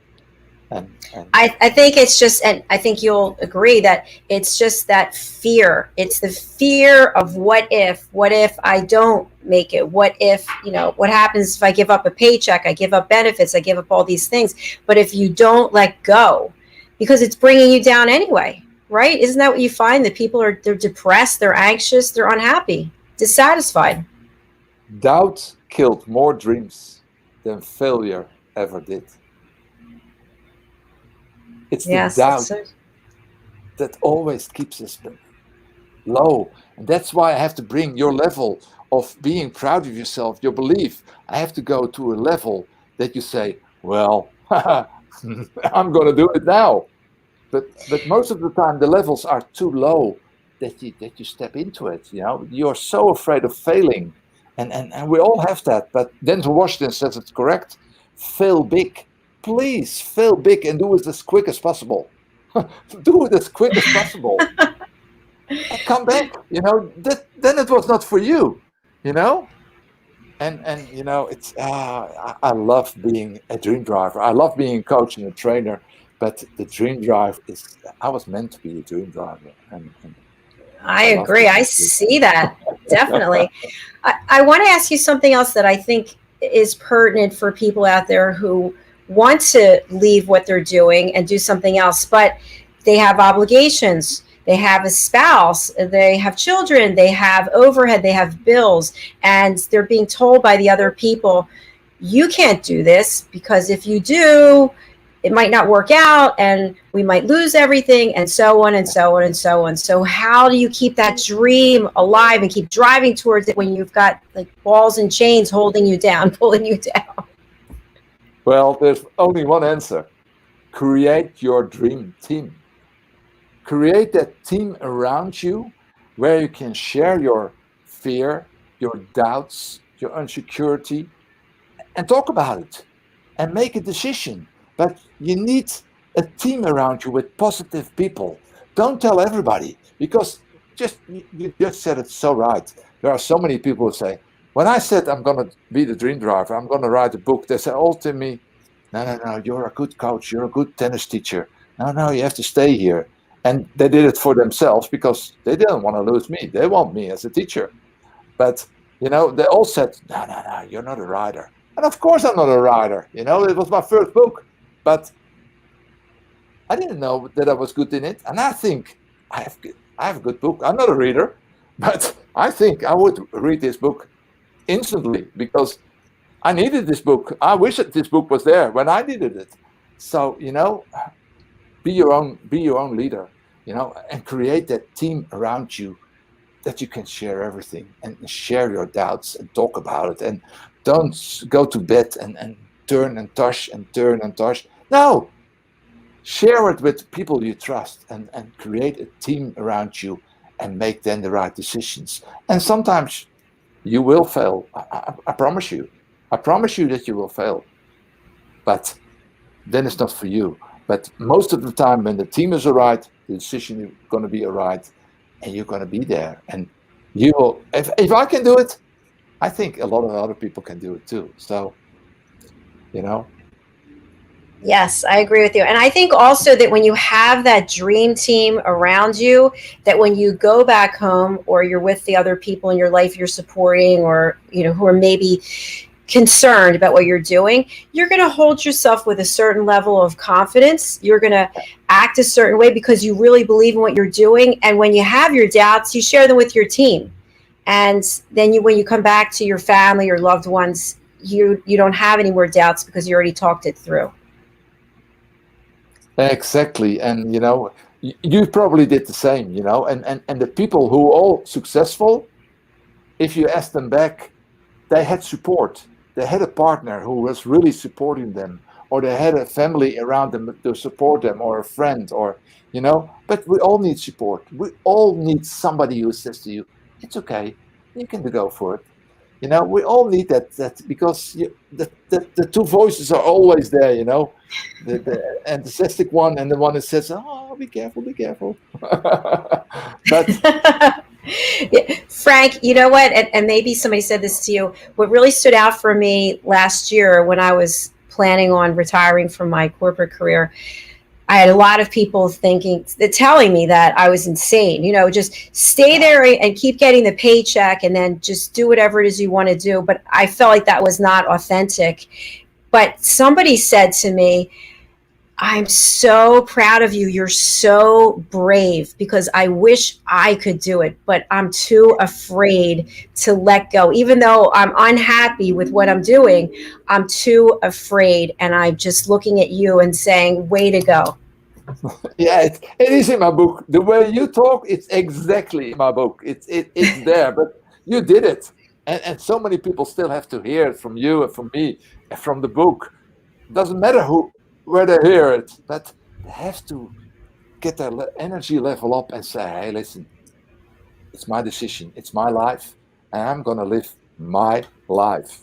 And I think it's just, and I think you'll agree that it's just that fear. It's the fear of what if I don't make it? What if, you know, what happens if I give up a paycheck? I give up benefits. I give up all these things. But if you don't let go, because it's bringing you down anyway, right? Isn't that what you find? That people they're depressed, they're anxious, they're unhappy, dissatisfied. Doubt killed more dreams than failure ever did. It's the doubt that always keeps us low. And that's why I have to bring your level of being proud of yourself, your belief. I have to go to a level that you say, well, I'm going to do it now. But most of the time, the levels are too low that you step into it. You know, you're so afraid of failing. And we all have that. But Denzel Washington says it's correct. Fail big. Please fail big and do it as quick as possible. Do it as quick as possible. And come back. You know, then it was not for you. You know, and you know, it's I love being a dream driver. I love being a coach and a trainer. But the dream drive is, I was meant to be a dream driver. And I agree. I see that. Definitely. I want to ask you something else that I think is pertinent for people out there who want to leave what they're doing and do something else, but they have obligations. They have a spouse, they have children, they have overhead, they have bills, and they're being told by the other people, you can't do this, because if you do, it might not work out and we might lose everything, and so on and so on and so on. So how do you keep that dream alive and keep driving towards it when you've got like balls and chains holding you down, pulling you down? Well, there's only one answer. Create your dream team. Create that team around you where you can share your fear, your doubts, your insecurity, and talk about it and make a decision. But you need a team around you with positive people. Don't tell everybody, because you just said it so right. There are so many people who say, when I said I'm going to be the dream driver, I'm going to write a book, they say all to me, no, you're a good coach, you're a good tennis teacher. No, you have to stay here. And they did it for themselves because they didn't want to lose me. They want me as a teacher. But, you know, they all said, no, you're not a writer. And of course I'm not a writer. You know, it was my first book. But I didn't know that I was good in it. And I think I have a good book. I'm not a reader, but I think I would read this book instantly because I needed this book. I wish that this book was there when I needed it. So, you know, be your own leader, you know, and create that team around you that you can share everything and share your doubts and talk about it. And don't go to bed and turn and toss and turn and toss. No, share it with people you trust and create a team around you and make then the right decisions. And sometimes you will fail. I promise you. I promise you that you will fail. But then it's not for you. But most of the time when the team is all right, the decision is going to be all right, and you're going to be there. And you will, if I can do it, I think a lot of other people can do it too. So, you know. Yes, I agree with you. And I think also that when you have that dream team around you, that when you go back home or you're with the other people in your life you're supporting, or, you know, who are maybe concerned about what you're doing, you're going to hold yourself with a certain level of confidence. You're going to act a certain way because you really believe in what you're doing. And when you have your doubts, you share them with your team. And then when you come back to your family or loved ones, you don't have any more doubts because you already talked it through. Exactly. And, you probably did the same, and the people who are all successful, if you ask them back, they had support. They had a partner who was really supporting them, or they had a family around them to support them, or a friend, or, but we all need support. We all need somebody who says to you, it's okay, you can go for it. We all need that because the two voices are always there, the enthusiastic one and the one that says, oh, be careful. But Frank, you know what? And maybe somebody said this to you. What really stood out for me last year when I was planning on retiring from my corporate career, I had a lot of people telling me that I was insane, just stay there and keep getting the paycheck and then just do whatever it is you want to do. But I felt like that was not authentic. But somebody said to me, I'm so proud of you. You're so brave, because I wish I could do it, but I'm too afraid to let go. Even though I'm unhappy with what I'm doing, I'm too afraid. And I'm just looking at you and saying, way to go. Yeah, it is in my book. The way you talk, it's exactly in my book. It's there, but you did it. And so many people still have to hear it from you and from me and from the book. It doesn't matter where they hear it, but they have to get their energy level up and say, hey, listen, it's my decision, it's my life, and I'm going to live my life.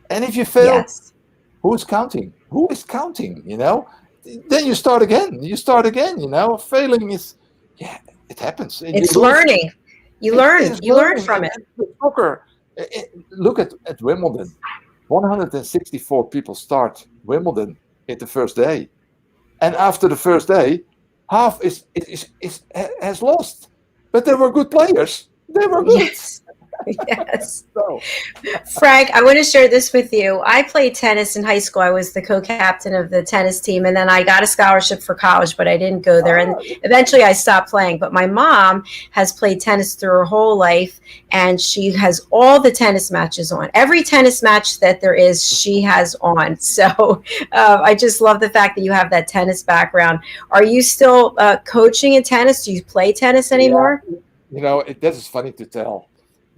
And if you fail, Yes. who's counting? Who is counting, Then you start again. Failing is, it happens. It's learning. You learn from it. Look at Wimbledon. 164 people start Wimbledon in the first day, and after the first day, half has lost, but they were good players. They were good. Yes. Yes. So. Frank, I want to share this with you. I played tennis in high school. I was the co-captain of the tennis team, and then I got a scholarship for college, but I didn't go there. And eventually I stopped playing. But my mom has played tennis through her whole life, and she has all the tennis matches on. Every tennis match that there is, she has on. So I just love the fact that you have that tennis background. Are you still coaching in tennis? Do you play tennis anymore? Yeah. This is funny to tell.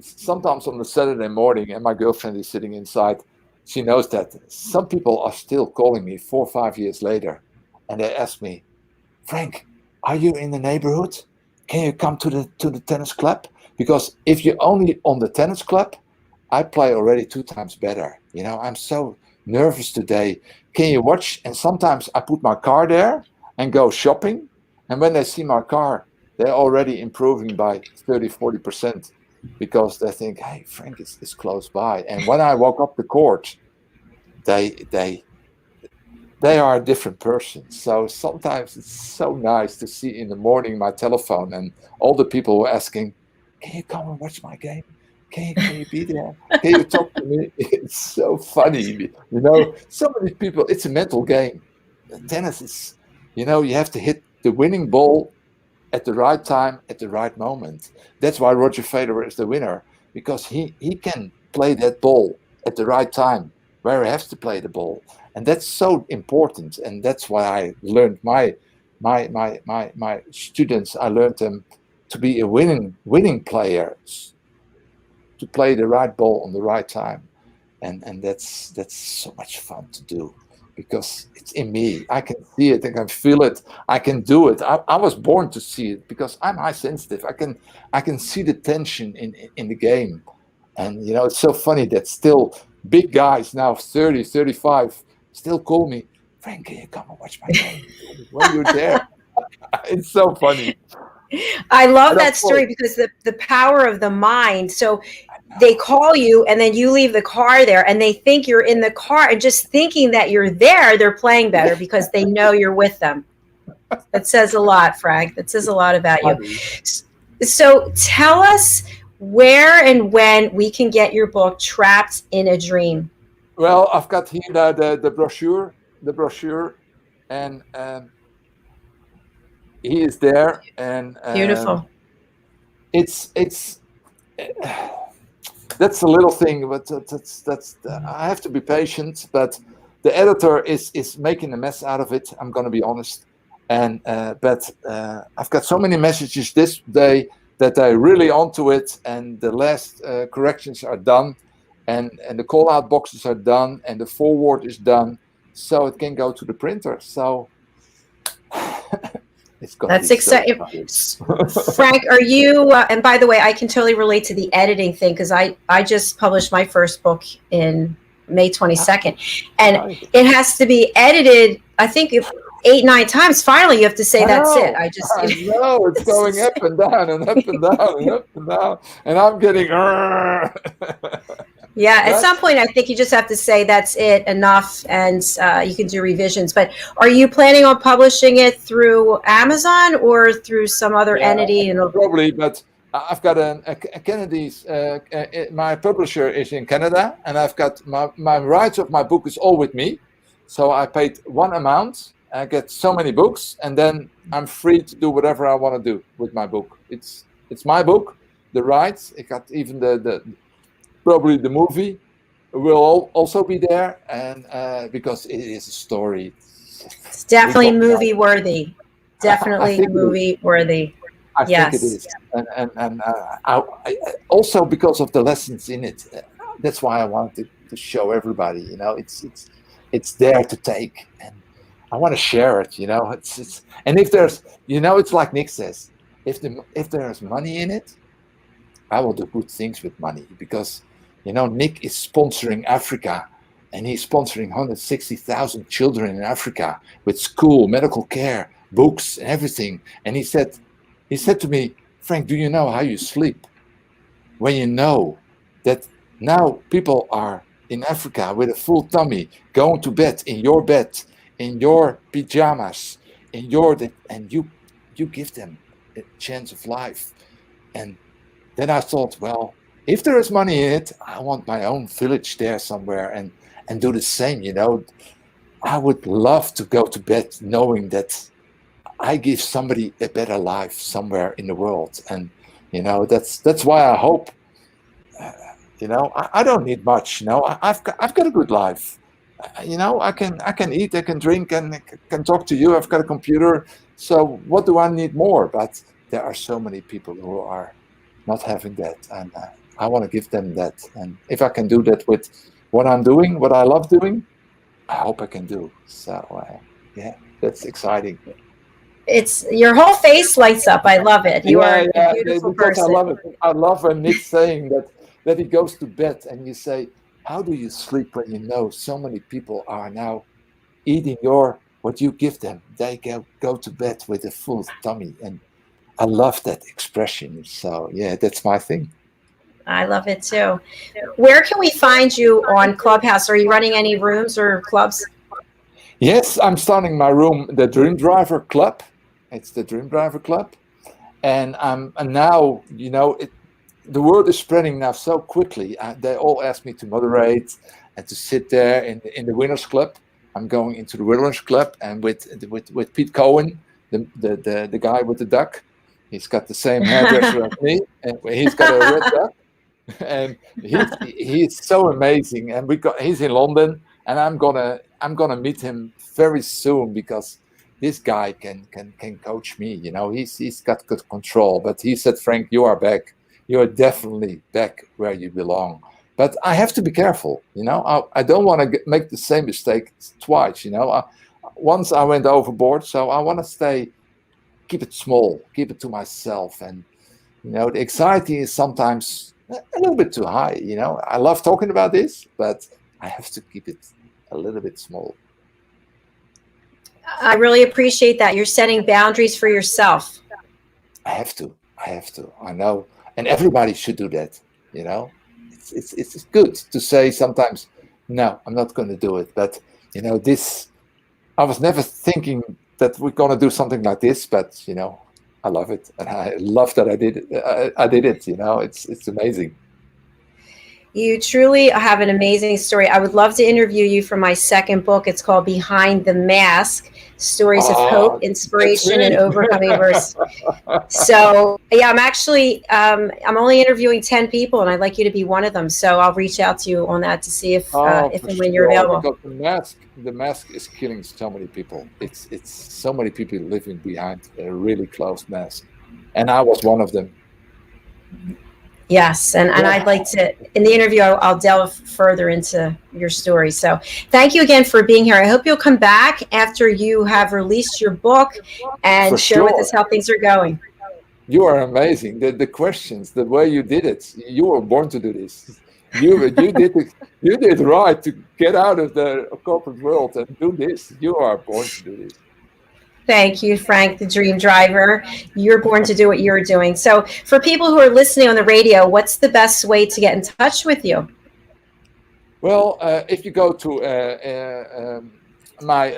Sometimes on the Saturday morning, and my girlfriend is sitting inside, she knows that some people are still calling me 4 or 5 years later, and they ask me, Frank, are you in the neighborhood? Can you come to the tennis club? Because if you're only on the tennis club, I play already 2 times better. I'm so nervous today. Can you watch? And sometimes I put my car there and go shopping, and when they see my car, they're already improving by 30-40%. Because they think, hey, Frank is close by. And when I walk up the court, they are a different person. So sometimes it's so nice to see in the morning my telephone and all the people were asking, can you come and watch my game? Can you be there? Can you talk to me? It's so funny. So many people, it's a mental game. Tennis is, you have to hit the winning ball at the right time, at the right moment. That's why Roger Federer is the winner, because he can play that ball at the right time, where he has to play the ball. And that's so important. And that's why I learned my students, I learned them to be a winning player, to play the right ball on the right time. And that's so much fun to do. Because it's in me. I can see it, I can feel it, I can do it. I was born to see it because I'm high sensitive. I can see the tension in the game. And it's so funny that still big guys now, 30, 35, still call me, Frank, can you come and watch my game when you're there? It's so funny. I love that story because the power of the mind. So they call you and then you leave the car there and they think you're in the car, and just thinking that you're there, they're playing better because they know you're with them. That says a lot, Frank. That says a lot about you. So tell us where and when we can get your book, Trapped in a Dream. Well, I've got here the brochure, and he is there, and Beautiful. it's that's a little thing, but that's I have to be patient. But the editor is making a mess out of it. I'm going to be honest, and but I've got so many messages this day that they're really onto it, and the last corrections are done, and the call out boxes are done, and the forward is done, so it can go to the printer. So. That's exciting. Frank, are you, and by the way, I can totally relate to the editing thing because I just published my first book in May 22nd, and it has to be edited, I think, 8-9 times. Finally, you have to say, that's it. I know, it's going up and down and up and down and up and down, and I'm getting. Yeah, at some point, I think you just have to say that's it, enough, and you can do revisions. But are you planning on publishing it through Amazon or through some other entity? Probably, but I've got a Kennedy's. My publisher is in Canada, and I've got my rights of my book is all with me. So I paid one amount. I get so many books, and then I'm free to do whatever I want to do with my book. It's my book, the rights. I got even the probably the movie will also be there, and because it is a story. It's definitely movie worthy. Definitely movie worthy. I think it is, and I also because of the lessons in it. That's why I wanted to show everybody. You know, it's there to take, and I want to share it. You know, it's and if there's, you know, it's like Nick says, if there's money in it, I will do good things with money because. You know, Nick is sponsoring Africa, and he's sponsoring 160,000 children in Africa with school, medical care, books, and everything. And he said to me, Frank, do you know how you sleep? When you know that now people are in Africa with a full tummy, going to bed, in your pajamas, and you give them a chance of life. And then I thought, well, if there is money in it, I want my own village there somewhere and do the same, you know. I would love to go to bed knowing that I give somebody a better life somewhere in the world. And, you know, that's why I hope, you know, I don't need much, you know. I've got a good life. You know, I can eat, I can drink, and I can talk to you. I've got a computer. So what do I need more? But there are so many people who are not having that. And I want to give them that, and if I can do that with what I'm doing, what I love doing, I hope I can do. So, yeah, that's exciting. It's your whole face lights up. I love it. You are a beautiful person. I love it. I love when Nick's saying that he goes to bed, and you say, "How do you sleep when you know so many people are now eating what you give them? They go to bed with a full tummy," and I love that expression. So, yeah, that's my thing. I love it too. Where can we find you on Clubhouse? Are you running any rooms or clubs? Yes, I'm starting my room, the Dream Driver Club. It's the Dream Driver Club. And now, you know, the word is spreading now so quickly. They all ask me to moderate and to sit there in the Winners Club. I'm going into the Winners Club, and with Pete Cohen, the guy with the duck. He's got the same hairdresser as me, and he's got a red duck. And he's so amazing, and he's in London, and I'm gonna meet him very soon because this guy can coach me. You know, he's got good control. But he said, Frank, you are back. You are definitely back where you belong. But I have to be careful. You know, I don't want to make the same mistake twice. You know, once I went overboard, so I want to keep it small, keep it to myself, and you know, the anxiety is sometimes a little bit too high. You know, I love talking about this, but I have to keep it a little bit small. I really appreciate that. You're setting boundaries for yourself. I have to. I know, and everybody should do that. You know, it's good to say sometimes, no, I'm not going to do it. But you know, I was never thinking that we're going to do something like this. But you know, I love it, and I love that I did it. You know, it's amazing. You truly have an amazing story. I would love to interview you for my second book. It's called Behind the Mask, Stories of Hope, That's Inspiration, and me. Overcoming Adversity. So yeah, I'm actually, I'm only interviewing 10 people and I'd like you to be one of them. So I'll reach out to you on that to see if For and when you're sure, available. because the mask is killing so many people. It's so many people living behind a really closed mask, and I was one of them. Yes, and I'd like to, in the interview, I'll delve further into your story. So thank you again for being here. I hope you'll come back after you have released your book and For share with sure. us how things are going. You are amazing. The questions, the way you did it, you were born to do this. You did right to get out of the corporate world and do this. You are born to do this. Thank you, Frank, the dream driver. You're born to do what you're doing. So for people who are listening on the radio, what's the best way to get in touch with you? Well, if you go to my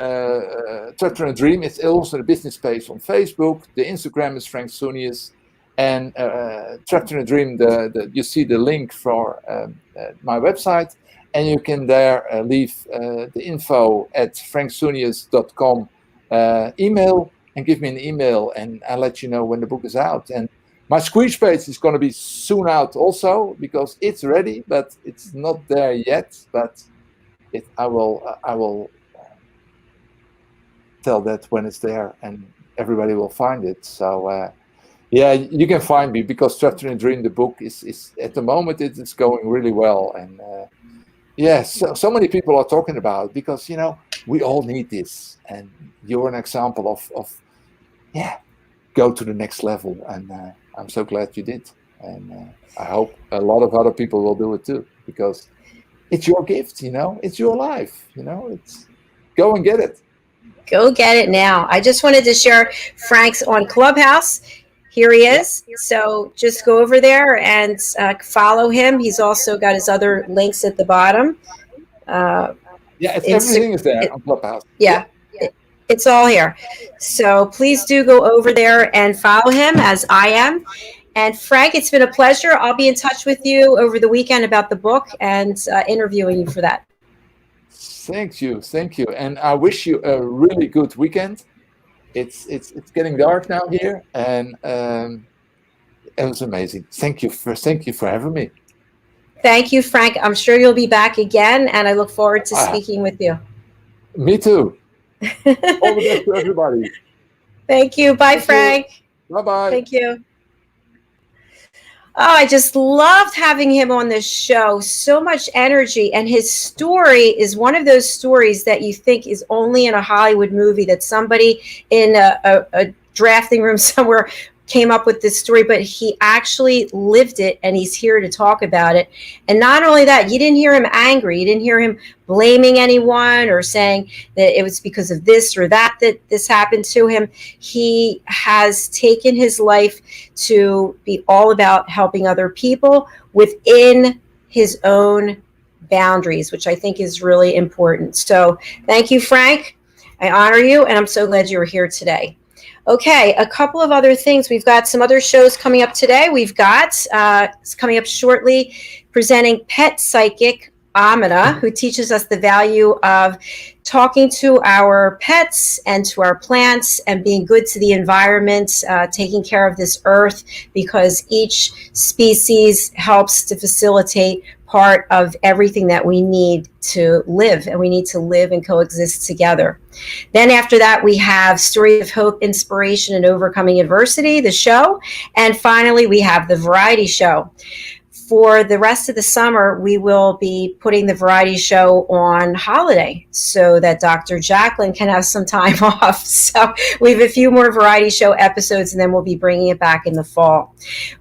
Chapter and Dream, it's also the business page on Facebook. The Instagram is Frank Soonius. And Chapter and Dream, you see the link for my website. And you can there leave the info at franksoonius.com email and give me an email, and I'll let you know when the book is out. And my squeeze page is going to be soon out also, because it's ready, but it's not there yet. But I will tell that when it's there, and everybody will find it. So yeah, you can find me, because Chapter and Dream, the book, is at the moment it's going really well. And so many people are talking about it, because we all need this, and you're an example of go to the next level. And I'm so glad you did, and I hope a lot of other people will do it too, because it's your gift, it's your life, it's go and get it. Go get it now. I just wanted to share Frank's on Clubhouse. Here he is. So just go over there and follow him. He's also got his other links at the bottom. Everything is there on Clubhouse. Yeah. It's all here. So please do go over there and follow him, as I am. And Frank, it's been a pleasure. I'll be in touch with you over the weekend about the book and interviewing you for that. Thank you. And I wish you a really good weekend. It's getting dark now here, and it was amazing. Thank you for having me. Thank you, Frank. I'm sure you'll be back again, and I look forward to speaking with you. Me too. All the best to everybody. Thank you. Bye, Frank. Bye-bye. Thank you. Oh, I just loved having him on this show. So much energy. And his story is one of those stories that you think is only in a Hollywood movie, that somebody in a drafting room somewhere came up with this story, but he actually lived it, and he's here to talk about it. And not only that, you didn't hear him angry. You didn't hear him blaming anyone or saying that it was because of this or that this happened to him. He has taken his life to be all about helping other people within his own boundaries, which I think is really important. So thank you, Frank. I honor you, and I'm so glad you were here today. Okay, a couple of other things. We've got some other shows coming up today. We've got, it's coming up shortly, presenting Pet Psychic Amina, who teaches us the value of talking to our pets and to our plants and being good to the environment, taking care of this earth, because each species helps to facilitate part of everything that we need to live, and we need to live and coexist together. Then after that, we have Story of Hope, Inspiration, and Overcoming Adversity, the show. And finally, we have the variety show. For the rest of the summer, we will be putting the variety show on holiday so that Dr. Jacalyn can have some time off. So we have a few more variety show episodes, and then we'll be bringing it back in the fall.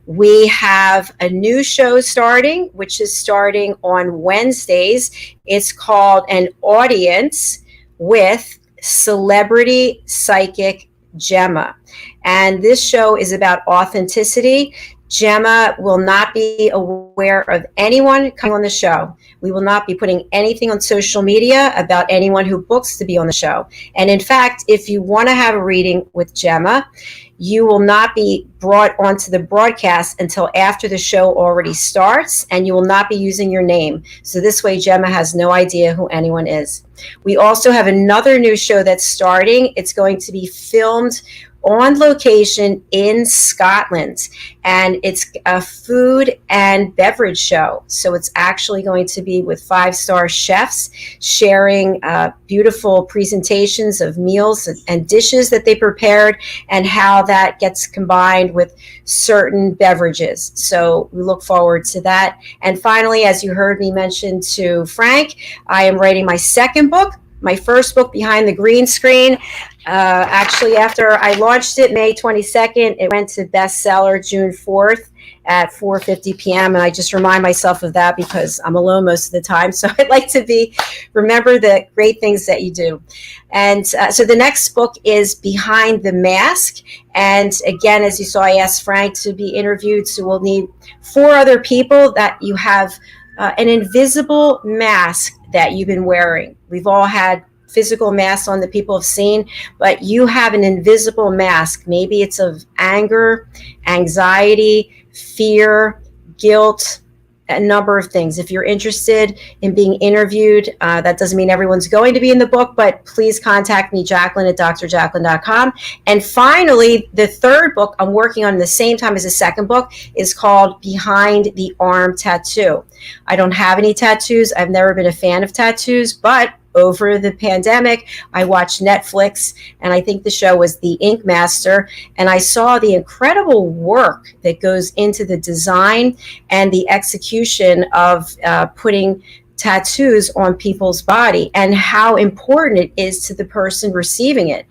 We have a new show starting, which is starting on Wednesdays. It's called An Audience with Celebrity Psychic Gemma. And this show is about authenticity. Gemma will not be aware of anyone coming on the show. We will not be putting anything on social media about anyone who books to be on the show. And in fact, if you want to have a reading with Gemma, you will not be brought onto the broadcast until after the show already starts, and you will not be using your name. So this way, Gemma has no idea who anyone is. We also have another new show that's starting. It's going to be filmed on location in Scotland, and it's a food and beverage show. So it's actually going to be with 5-star chefs sharing beautiful presentations of meals and dishes that they prepared, and how that gets combined with certain beverages. So we look forward to that. And finally, as you heard me mention to Frank, I am writing my second book. My first book, Behind the Green Screen. Actually, after I launched it May 22nd, it went to bestseller June 4th at 4:50 p.m. And I just remind myself of that because I'm alone most of the time. So I'd like to remember the great things that you do. And so the next book is Behind the Mask. And again, as you saw, I asked Frank to be interviewed. So we'll need 4 other people that you have an invisible mask that you've been wearing. We've all had physical masks on that people have seen, but you have an invisible mask. Maybe it's of anger, anxiety, fear, guilt, a number of things. If you're interested in being interviewed, that doesn't mean everyone's going to be in the book, but please contact me, Jacalyn at drjacalyn.com. And finally, the third book I'm working on the same time as the second book is called Behind the Arm Tattoo. I don't have any tattoos. I've never been a fan of tattoos, but over the pandemic, I watched Netflix, and I think the show was The Ink Master, and I saw the incredible work that goes into the design and the execution of putting tattoos on people's body, and how important it is to the person receiving it,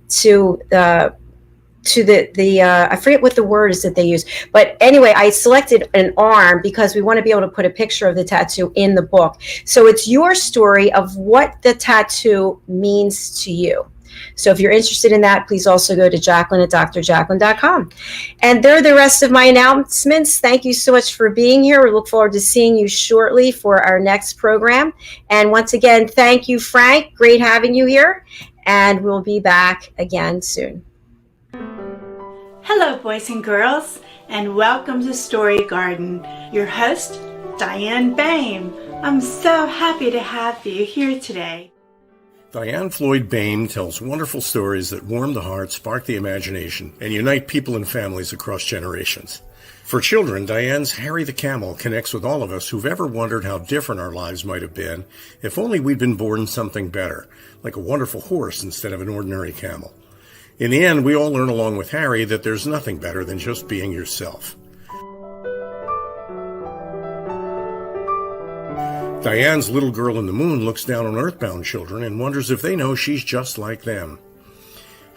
to the I forget what the word is that they use, but anyway, I selected an arm because we want to be able to put a picture of the tattoo in the book. So it's your story of what the tattoo means to you. So if you're interested in that, please also go to Jacalyn at drjacalyn.com. And there are the rest of my announcements. Thank you so much for being here. We look forward to seeing you shortly for our next program. And once again, thank you, Frank. Great having you here. And we'll be back again soon. Hello, boys and girls, and welcome to Story Garden. Your host, Diane Boehm. I'm so happy to have you here today. Diane Floyd Boehm tells wonderful stories that warm the heart, spark the imagination, and unite people and families across generations. For children, Diane's Harry the Camel connects with all of us who've ever wondered how different our lives might have been if only we'd been born something better, like a wonderful horse instead of an ordinary camel. In the end, we all learn along with Harry that there's nothing better than just being yourself. Diane's Little Girl in the Moon looks down on earthbound children and wonders if they know she's just like them.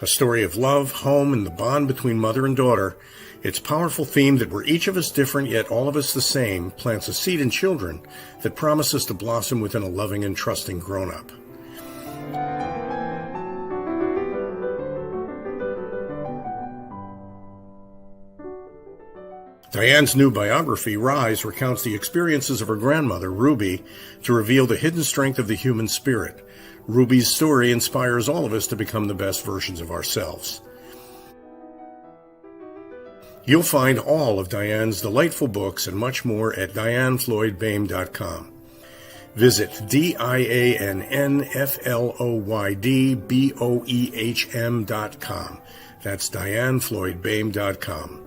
A story of love, home, and the bond between mother and daughter, its powerful theme that we're each of us different yet all of us the same plants a seed in children that promises to blossom within a loving and trusting grown-up. Diane's new biography, Rise, recounts the experiences of her grandmother, Ruby, to reveal the hidden strength of the human spirit. Ruby's story inspires all of us to become the best versions of ourselves. You'll find all of Diane's delightful books and much more at DianeFloydBoehm.com. Visit DianeFloydBoehm.com. That's DianeFloydBoehm.com.